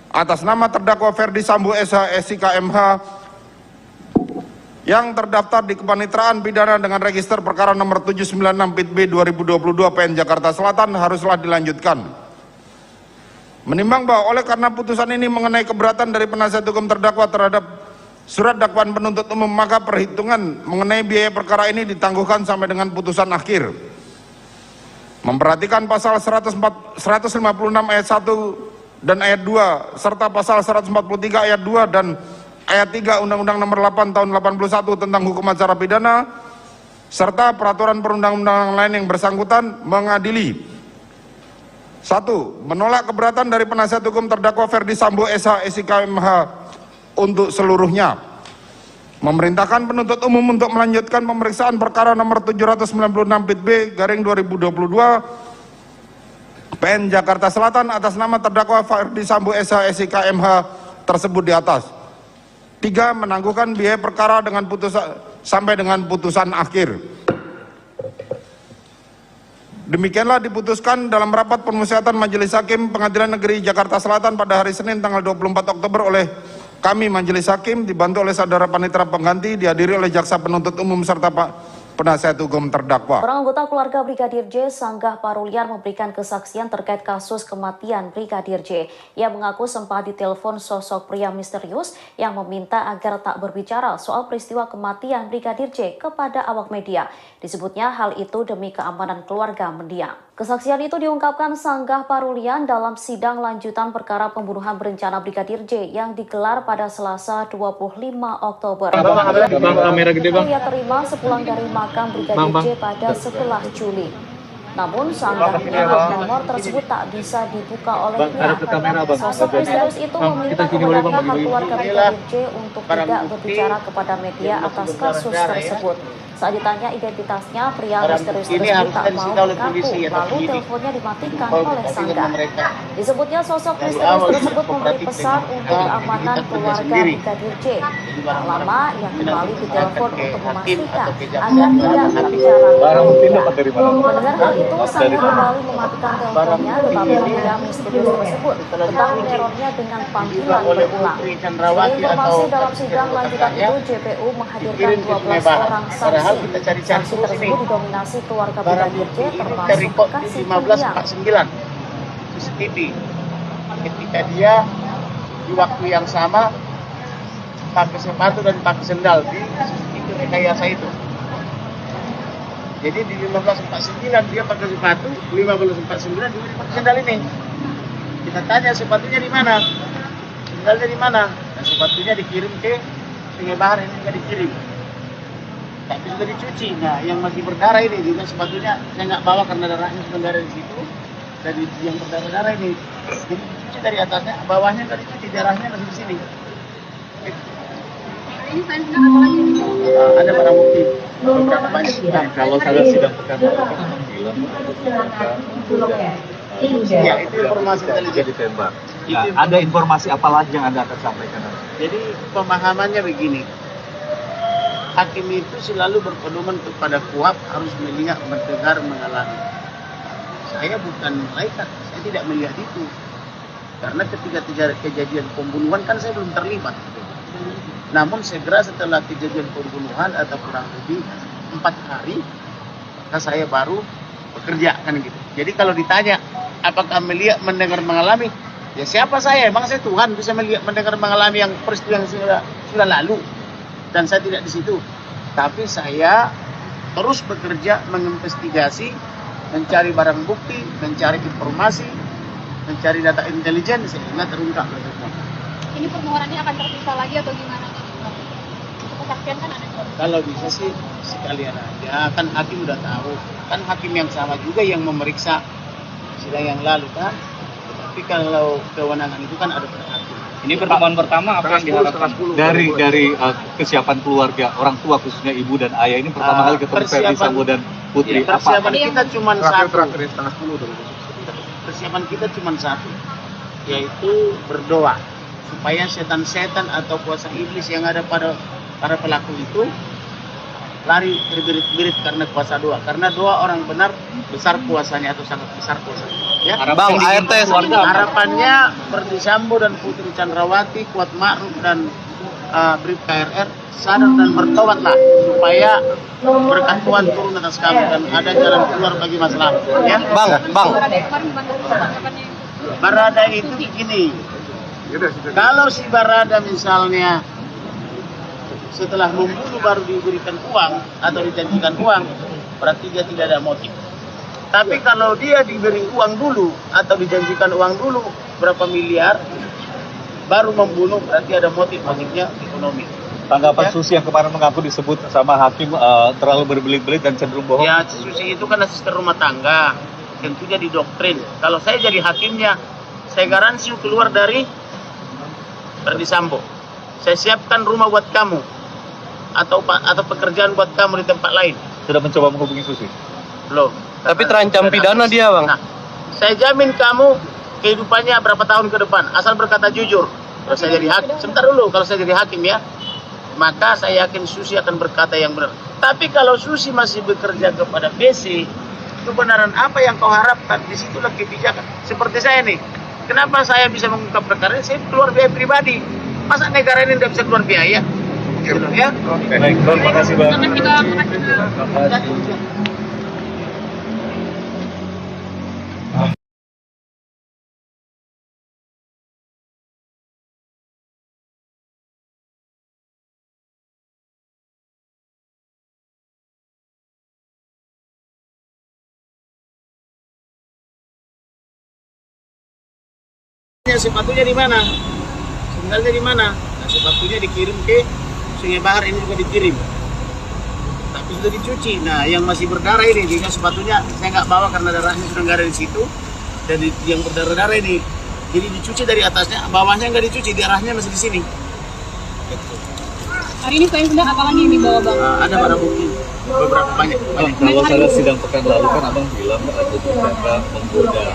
[SPEAKER 11] atas nama terdakwa Ferdi Sambo SH SIK MH yang terdaftar di Kepanitraan Pidana dengan register perkara nomor 796 PIT B 2022 PN Jakarta Selatan haruslah dilanjutkan. Menimbang bahwa oleh karena putusan ini mengenai keberatan dari penasihat hukum terdakwa terhadap surat dakwaan penuntut umum, maka perhitungan mengenai biaya perkara ini ditangguhkan sampai dengan putusan akhir. Memperhatikan pasal 156 ayat 1 dan ayat 2 serta pasal 143 ayat 2 dan ayat 3 Undang-Undang Nomor 8 Tahun 81 tentang Hukum Acara Pidana serta peraturan perundang-undangan lain yang bersangkutan mengadili: 1. Menolak keberatan dari penasihat hukum terdakwa Ferdi Sambo SH SIK MH untuk seluruhnya. Memerintahkan penuntut umum untuk melanjutkan pemeriksaan perkara nomor 796 PIT B _2022 PN Jakarta Selatan atas nama terdakwa Ferdi Sambo SH SIK MH tersebut di atas. 3. Menangguhkan biaya perkara dengan sampai dengan putusan akhir. Demikianlah diputuskan dalam rapat permusyawaratan Majelis Hakim Pengadilan Negeri Jakarta Selatan pada hari Senin tanggal 24 Oktober oleh kami Majelis Hakim dibantu oleh saudara panitera pengganti, dihadiri oleh jaksa penuntut umum serta penasihat hukum terdakwa.
[SPEAKER 1] Orang anggota keluarga Brigadir J, Sanggah Paruliar, memberikan kesaksian terkait kasus kematian Brigadir J. Ia mengaku sempat ditelepon sosok pria misterius yang meminta agar tak berbicara soal peristiwa kematian Brigadir J kepada awak media. Disebutnya hal itu demi keamanan keluarga mendiang. Kesaksian itu diungkapkan Sanggah Parulian dalam sidang lanjutan perkara pembunuhan berencana Brigadir J yang digelar pada Selasa 25 Oktober. Ia terima sepulang dari makam Brigadir J pada 11 Juli. Namun Sanggah menyebut nomor tersebut tak bisa dibuka oleh pihak. Sosok misterius itu meminta kepada pihak keluarga Brigadir J untuk tidak berbicara kepada media atas kasus tersebut. Saat ditanya identitasnya, pria misterius tersebut tak mau mengaku, lalu teleponnya dimatikan oleh Sanggah. Disebutnya sosok misterius tersebut memberi pesan untuk keamanan keluarga Brigadir J. Tak lama, ia kembali ditelepon untuk memastikan agar tidak berbicara. Mendengar hal itu, Sanggah kembali mematikan teleponnya, tetapi pria misterius tersebut tetap menerornya dengan panggilan berulang. Sebagai informasi, dalam sidang lanjutan itu, JPU menghadirkan 12 orang saksi. Saksi tersebut didominasi keluarga Brigadir J, termasuk kekasih Yang.
[SPEAKER 16] CCTV ketika dia di waktu yang sama pakai sepatu dan pakai sendal di CCTV rekayasa itu. Jadi di 1549 dia pakai sepatu, 1549 dia pakai sendal ini. Kita tanya sepatunya di mana, sendalnya di mana. Nah, sepatunya dikirim ke Sungai Bahar, ini nggak dikirim. Tapi sudah dicuci. Nah, yang masih berdarah ini, juga sepatunya saya nggak bawa karena darahnya berdarah di situ. Dari yang berdarah-darah ini, jadi dicuci dari atasnya, bawahnya nggak dicuci, darahnya masih di sini.
[SPEAKER 8] Ini saya sedang apa lagi?
[SPEAKER 16] Ada barang bukti beberapa banyak.
[SPEAKER 17] Kalau saya sidang pekan lalu kan bilang
[SPEAKER 16] ya, itu informasi intelijen
[SPEAKER 17] ditembak. Nah, ada informasi apa lagi yang Anda akan sampaikan?
[SPEAKER 16] Jadi pemahamannya begini, hakim itu selalu berpedoman kepada kuhab, harus melihat, mendengar, mengalami. Saya bukan malaikat, saya tidak melihat itu. Karena ketika kejadian pembunuhan kan saya belum terlibat. Namun segera setelah kejadian pembunuhan atau kurang lebih 4 hari, maka saya baru bekerja kan gitu. Jadi kalau ditanya apakah melihat, mendengar, mengalami, ya siapa saya? Emang saya Tuhan bisa melihat, mendengar, mengalami yang peristiwa yang sudah lalu, dan saya tidak di situ. Tapi saya terus bekerja menginvestigasi, mencari barang bukti, mencari informasi, mencari data intelijen sehingga terungkap.
[SPEAKER 8] Ini permohonannya akan terpisah lagi atau gimana? Kesaksian kan ada.
[SPEAKER 16] Kalau bisa sih sekalian aja, kan hakim udah tahu, kan hakim yang sama juga yang memeriksa sidang yang lalu kan. Tapi kalau kewenangan itu kan ada pada hakim.
[SPEAKER 17] Ini pertemuan pertama apa yang diharapkan dari kesiapan keluarga, orang tua khususnya ibu dan ayah ini pertama kali ketemu Ferdi Sambo dan Putri.
[SPEAKER 16] Ya, persiapan kita cuma satu. Persiapan kita cuma satu, yaitu berdoa supaya setan-setan atau kuasa iblis yang ada pada para pelaku itu lari terbirit-birit karena kuasa doa. Karena doa orang benar besar kuasanya atau sangat besar kuasanya. Ya.
[SPEAKER 17] Bang,
[SPEAKER 16] Harapannya Ferdi Sambo dan Putri Chandrawati, Kuat Ma'ruf dan Brib KRR sadar dan bertobatlah supaya berkat Tuhan turun atas kami dan ada jalan keluar bagi masalah. Ya.
[SPEAKER 17] Bang.
[SPEAKER 16] Barada itu begini. Kalau si Barada misalnya setelah membunuh baru diberikan uang atau dijanjikan uang, berarti dia tidak ada motif. Tapi kalau dia diberi uang dulu atau dijanjikan uang dulu berapa miliar, baru membunuh, berarti ada motifnya ekonomi.
[SPEAKER 17] Tanggapan Susi yang kemarin mengaku disebut sama hakim terlalu berbelit-belit dan cenderung bohong.
[SPEAKER 16] Ya, Susi itu kan asisten rumah tangga, tentunya didoktrin. Kalau saya jadi hakimnya, saya garansi keluar dari Ferdi Sambo. Saya siapkan rumah buat kamu. Atau pekerjaan buat kamu di tempat lain.
[SPEAKER 17] Sudah mencoba menghubungi Susi?
[SPEAKER 16] Belum.
[SPEAKER 18] Tapi terancam pidana dia, Bang.
[SPEAKER 16] Nah, saya jamin kamu kehidupannya berapa tahun ke depan, asal berkata jujur. Kalau saya jadi hakim, sebentar dulu, kalau saya jadi hakim ya, maka saya yakin Susi akan berkata yang benar. Tapi kalau Susi masih bekerja kepada BC, kebenaran apa yang kau harapkan, disitulah kebijakan. Seperti saya nih, kenapa saya bisa mengungkap perkara ini? Saya keluar biaya pribadi. Masa negara ini tidak bisa keluar biaya? Ya.
[SPEAKER 17] Oke, baik, Bang, makasih Bang.
[SPEAKER 16] Sepatunya di mana? Sendalnya di mana? Nah, sepatunya dikirim ke Sungai Bahar, ini juga dikirim. Tapi sudah dicuci. Nah, yang masih berdarah ini, jika sepatunya saya nggak bawa karena darahnya sudah nggak ada di situ. Dan yang berdarah-darah ini, jadi dicuci dari atasnya, bawahnya nggak dicuci, darahnya masih di sini.
[SPEAKER 8] Hari ini saya sudah apa lagi yang dibawa, Bang?
[SPEAKER 16] Ada barang bukti beberapa banyak.
[SPEAKER 17] Kalau saya sidang pekan lalu kan abang bilang ada ditembak menggoda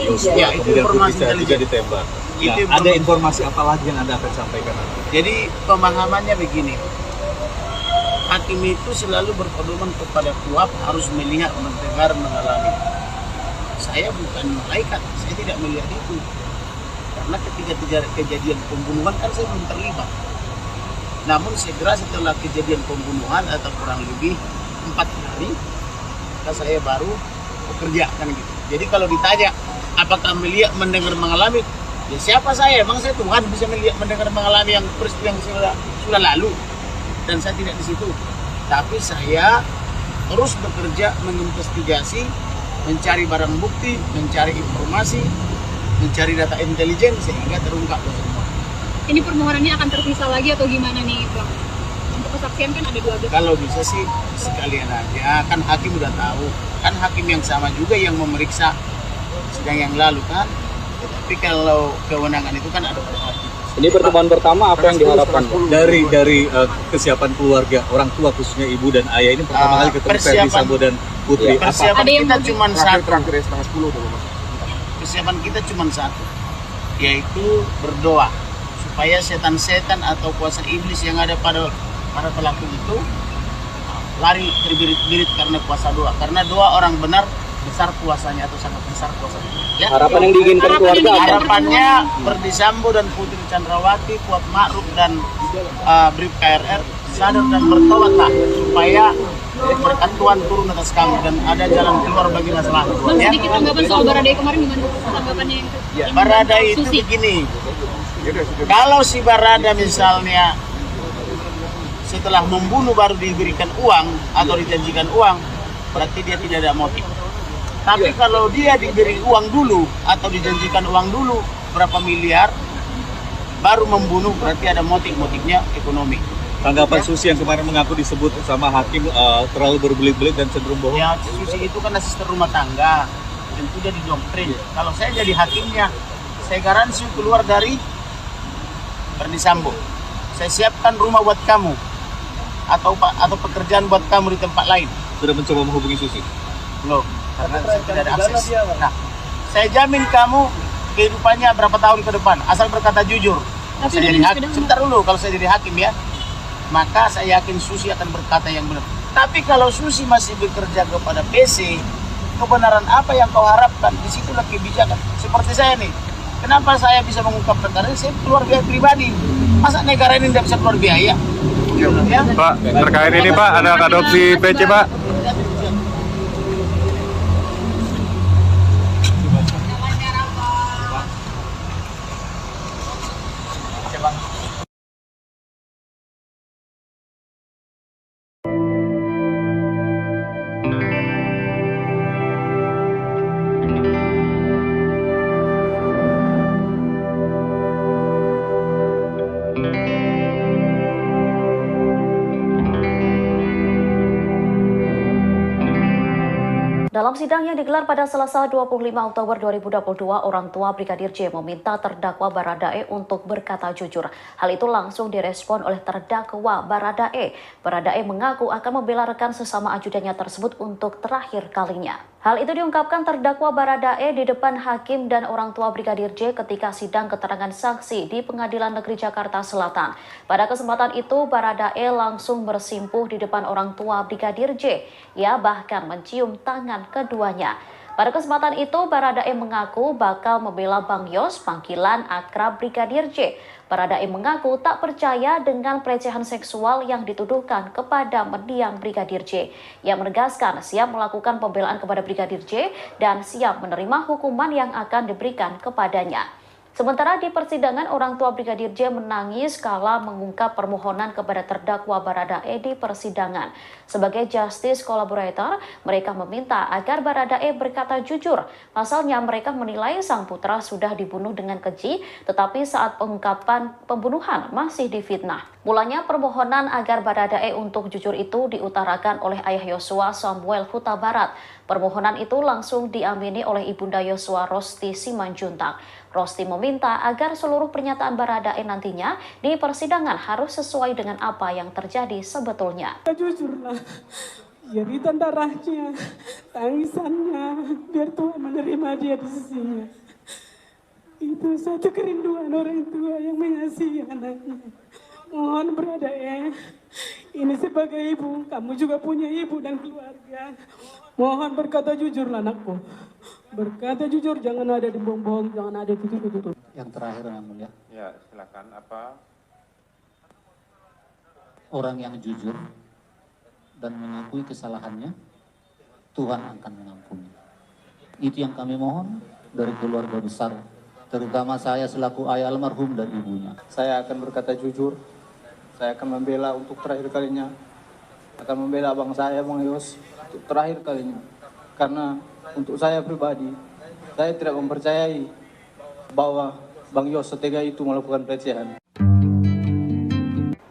[SPEAKER 17] Yosua,
[SPEAKER 16] ya, itu
[SPEAKER 17] kemudian
[SPEAKER 16] informasi
[SPEAKER 17] Putri juga ditembak. Nah, ada informasi apa lagi yang Anda akan sampaikan?
[SPEAKER 16] Jadi pemahamannya begini, hakim itu selalu berpedoman kepada kuhab, harus melihat, mendengar, mengalami. Saya bukan malaikat, saya tidak melihat itu. Karena ketika kejadian pembunuhan kan saya belum terlibat. Namun segera setelah kejadian pembunuhan atau kurang lebih 4 hari, maka saya baru bekerja kan gitu. Jadi kalau ditanya apakah melihat, mendengar, mengalami, ya siapa saya? Emang saya Tuhan bisa melihat, mendengar, mengalami yang peristiwa yang sudah lalu, dan saya tidak di situ. Tapi saya terus bekerja menginvestigasi, mencari barang bukti, mencari informasi, mencari data intelijen sehingga terungkap semua.
[SPEAKER 8] Ini permohonannya akan terpisah lagi atau gimana nih, Bang? Untuk kesaksian kan ada 12.
[SPEAKER 16] Kalau bisa sih sekalian aja, kan hakim udah tahu, kan hakim yang sama juga yang memeriksa sidang yang lalu kan. Tapi kalau kewenangan itu kan ada pada hakim.
[SPEAKER 17] Ini pertemuan pertama apa yang diharapkan dari kesiapan keluarga, orang tua khususnya ibu dan ayah ini pertama kali ketemu Ferdi Sambo dan Putri.
[SPEAKER 16] Persiapan kita cuma satu.
[SPEAKER 10] Terakhir setengah 10 tuh.
[SPEAKER 16] Persiapan kita cuma satu, yaitu berdoa supaya setan-setan atau kuasa iblis yang ada pada para pelaku itu lari terbirit-birit karena kuasa doa. Karena doa orang benar besar kuasanya atau sangat besar kuasanya. Ya?
[SPEAKER 17] Harapan yang diinginkan keluarga apa?
[SPEAKER 16] Harapannya Ferdi Sambo dan Putri Chandrawati, Kuat Ma'ruf dan Brib KRR sadar dan bertobatlah supaya berkat Tuhan turun atas kami dan ada jalan keluar bagi masalah.
[SPEAKER 8] Bang, sedikit tanggapan soal Baradae kemarin gimana tanggapannya yang
[SPEAKER 16] Baradae itu begini, kalau si Barada misalnya setelah membunuh baru diberikan uang atau dijanjikan uang, berarti dia tidak ada motif. Tapi kalau dia diberi uang dulu atau dijanjikan uang dulu berapa miliar, baru membunuh, berarti ada motifnya ekonomi.
[SPEAKER 17] Tanggapan Susi yang kemarin mengaku disebut sama hakim terlalu berbelit-belit dan cenderung bohong.
[SPEAKER 16] Ya, Susi itu kan asisten rumah tangga, tentu dia didoktrin. Kalau saya jadi hakimnya, saya garansi keluar dari Ferdi Sambo. Saya siapkan rumah buat kamu atau pekerjaan buat kamu di tempat lain.
[SPEAKER 17] Sudah mencoba menghubungi Susi?
[SPEAKER 16] Belum, karena saya tidak ada akses. Nah, saya jamin kamu kehidupannya berapa tahun ke depan, asal berkata jujur. Kalau saya jadi hakim, sebentar dulu, kalau saya jadi hakim ya, maka saya yakin Susi akan berkata yang benar. Tapi kalau Susi masih bekerja kepada PC, kebenaran apa yang kau harapkan, di situlah kebijakan. Seperti saya nih, kenapa saya bisa mengungkap perkara ini? Saya keluar biaya pribadi. Masa negara ini tidak bisa keluar biaya? Ya?
[SPEAKER 19] Pak, terkait ini Pak, ada adopsi PC Pak.
[SPEAKER 1] Dalam sidang yang digelar pada Selasa 25 Oktober 2022, orang tua Brigadir J meminta terdakwa Baradae untuk berkata jujur. Hal itu langsung direspon oleh terdakwa Baradae. Baradae mengaku akan membela rekan sesama ajudannya tersebut untuk terakhir kalinya. Hal itu diungkapkan terdakwa Baradae di depan hakim dan orang tua Brigadir J ketika sidang keterangan saksi di Pengadilan Negeri Jakarta Selatan. Pada kesempatan itu, Baradae langsung bersimpuh di depan orang tua Brigadir J. Ia bahkan mencium tangan keduanya. Pada kesempatan itu, Baradae mengaku bakal membela Bang Yos, panggilan akrab Brigadir J. Baradae mengaku tak percaya dengan pelecehan seksual yang dituduhkan kepada mendiang Brigadir J. Ia menegaskan siap melakukan pembelaan kepada Brigadir J dan siap menerima hukuman yang akan diberikan kepadanya. Sementara di persidangan, orang tua Brigadir J menangis kala mengungkap permohonan kepada terdakwa Baradae di persidangan. Sebagai justice collaborator, mereka meminta agar Baradae berkata jujur. Pasalnya mereka menilai sang putra sudah dibunuh dengan keji, tetapi saat pengungkapan pembunuhan masih difitnah. Mulanya permohonan agar Baradae untuk jujur itu diutarakan oleh ayah Yosua Samuel Huta Barat. Permohonan itu langsung diamini oleh ibunda Yosua Rosti Simanjuntak. Rosti meminta agar seluruh pernyataan Baradae nantinya di persidangan harus sesuai dengan apa yang terjadi sebetulnya.
[SPEAKER 2] Jujurlah, jeritan darahnya, tangisannya, biar Tuhan menerima dia di sisinya. Itu satu kerinduan orang tua yang mengasihi anaknya. Mohon Baradae, ini sebagai ibu, kamu juga punya ibu dan keluarga. Mohon berkata jujurlah anakku. Berkata jujur, jangan ada dibohong-bohong, jangan ada tutup-tutup.
[SPEAKER 3] Yang terakhir yang mulia.
[SPEAKER 19] Ya, silakan. Apa?
[SPEAKER 3] Orang yang jujur dan mengakui kesalahannya, Tuhan akan mengampuni. Itu yang kami mohon dari keluarga besar, terutama saya selaku ayah almarhum dan ibunya.
[SPEAKER 5] Saya akan berkata jujur, saya akan membela untuk terakhir kalinya, akan membela abang saya, Bang Yos, untuk terakhir kalinya. Karena untuk saya pribadi, saya tidak mempercayai bahwa Bang Yos setega itu melakukan pelecehan.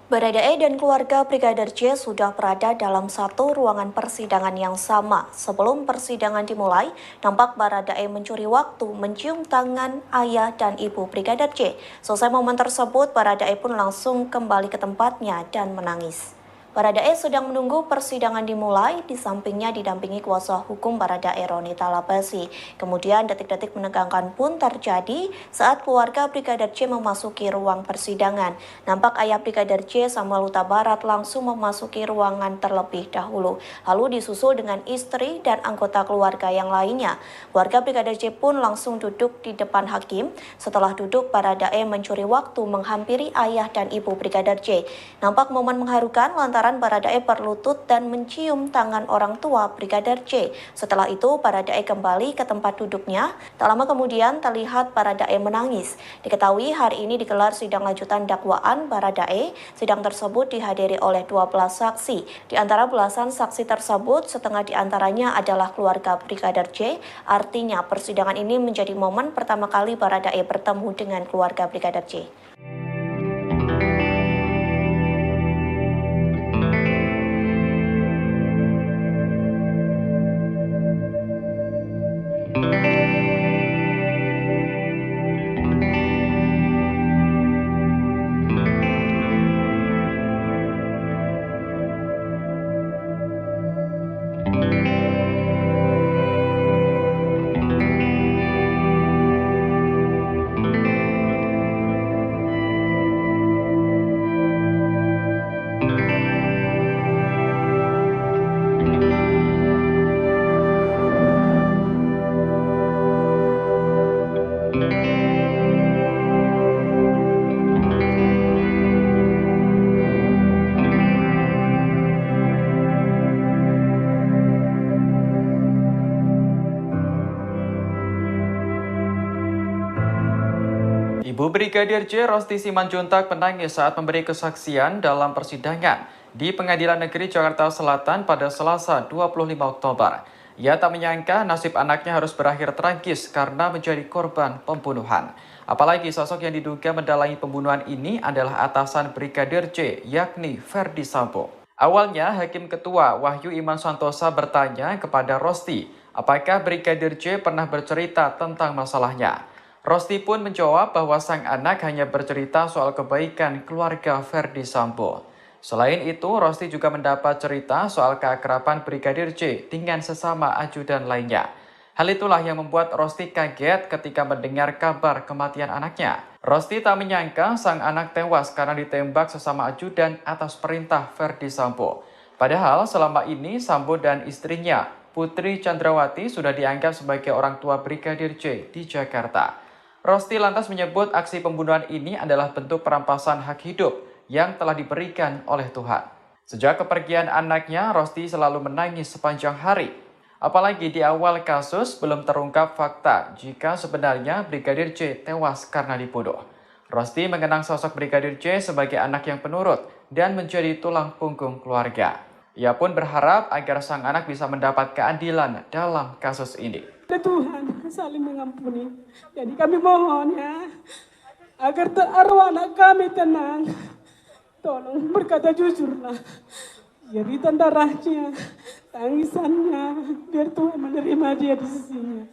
[SPEAKER 13] Baradae dan keluarga Brigadir J sudah berada dalam satu ruangan persidangan yang sama. Sebelum persidangan dimulai, nampak Baradae mencuri waktu mencium tangan ayah dan ibu Brigadir J. Selesai momen tersebut, Baradae pun langsung kembali ke tempatnya dan menangis. Baradae sedang menunggu persidangan dimulai, di sampingnya didampingi kuasa hukum Baradae Roni Talapesi. Kemudian detik-detik menegangkan pun terjadi saat keluarga Brigadir J memasuki ruang persidangan. Nampak ayah Brigadir J Samuel Huta Barat langsung memasuki ruangan terlebih dahulu, lalu disusul dengan istri dan anggota keluarga yang lainnya. Keluarga Brigadir J pun langsung duduk di depan hakim. Setelah duduk, Baradae mencuri waktu menghampiri ayah dan ibu Brigadir J. Nampak momen mengharukan lantaran Baradae berlutut dan mencium tangan orang tua Brigadir J. Setelah itu, Baradae kembali ke tempat duduknya. Tak lama kemudian terlihat Baradae menangis. Diketahui hari ini digelar sidang lanjutan dakwaan Baradae. Sidang tersebut dihadiri oleh 12 saksi. Di antara belasan saksi tersebut, setengah di antaranya adalah keluarga Brigadir J. Artinya, persidangan ini menjadi momen pertama kali Baradae bertemu dengan keluarga Brigadir J.
[SPEAKER 6] Ibu Brigadir J Rosti Simanjuntak menangis saat memberi kesaksian dalam persidangan di Pengadilan Negeri Jakarta Selatan pada Selasa 25 Oktober. Ia tak menyangka nasib anaknya harus berakhir tragis karena menjadi korban pembunuhan. Apalagi sosok yang diduga mendalangi pembunuhan ini adalah atasan Brigadir J, yakni Ferdi Sambo. Awalnya, Hakim Ketua Wahyu Iman Santosa bertanya kepada Rosti, apakah Brigadir J pernah bercerita tentang masalahnya. Rosti pun menjawab bahwa sang anak hanya bercerita soal kebaikan keluarga Ferdi Sambo. Selain itu, Rosti juga mendapat cerita soal keakraban Brigadir J dengan sesama ajudan lainnya. Hal itulah yang membuat Rosti kaget ketika mendengar kabar kematian anaknya. Rosti tak menyangka sang anak tewas karena ditembak sesama ajudan atas perintah Ferdi Sambo. Padahal selama ini Sambo dan istrinya, Putri Chandrawati, sudah dianggap sebagai orang tua Brigadir J di Jakarta. Rosti lantas menyebut aksi pembunuhan ini adalah bentuk perampasan hak hidup yang telah diberikan oleh Tuhan. Sejak kepergian anaknya, Rosti selalu menangis sepanjang hari. Apalagi di awal kasus belum terungkap fakta jika sebenarnya Brigadir J tewas karena dibunuh. Rosti mengenang sosok Brigadir J sebagai anak yang penurut dan menjadi tulang punggung keluarga. Ia pun berharap agar sang anak bisa mendapat keadilan dalam kasus ini.
[SPEAKER 2] Tuhan saling mengampuni. Jadi kami mohon ya, agar arwah anak kami tenang. Tolong berkata jujurlah. Jeritan darahnya, tangisannya, biar Tuhan menerima dia di sisinya.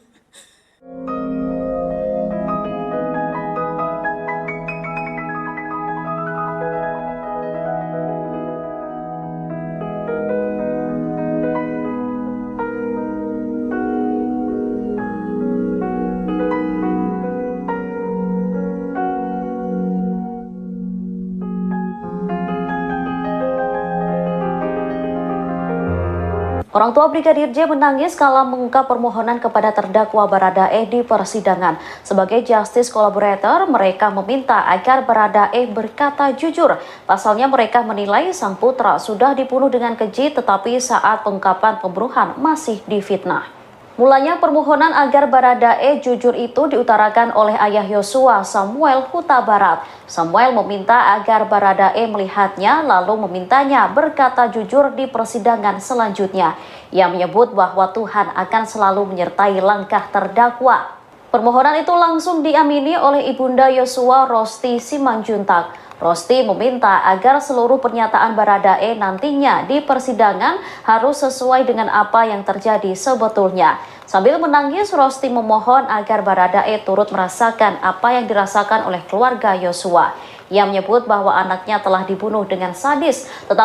[SPEAKER 1] Orang tua Brigadir J menangis kala mengungkap permohonan kepada terdakwa Baradae di persidangan. Sebagai justice collaborator, mereka meminta agar Baradae berkata jujur. Pasalnya mereka menilai sang putra sudah dibunuh dengan keji, tetapi saat pengungkapan pembunuhan masih difitnah. Mulanya permohonan agar Baradae jujur itu diutarakan oleh ayah Yosua, Samuel Huta Barat. Samuel meminta agar Baradae melihatnya lalu memintanya berkata jujur di persidangan selanjutnya. Ia menyebut bahwa Tuhan akan selalu menyertai langkah terdakwa. Permohonan itu langsung diamini oleh Ibunda Yosua, Rosti Simanjuntak. Rosti meminta agar seluruh pernyataan Baradae nantinya di persidangan harus sesuai dengan apa yang terjadi sebetulnya. Sambil menangis, Rosti memohon agar Baradae turut merasakan apa yang dirasakan oleh keluarga Yosua. Ia menyebut bahwa anaknya telah dibunuh dengan sadis.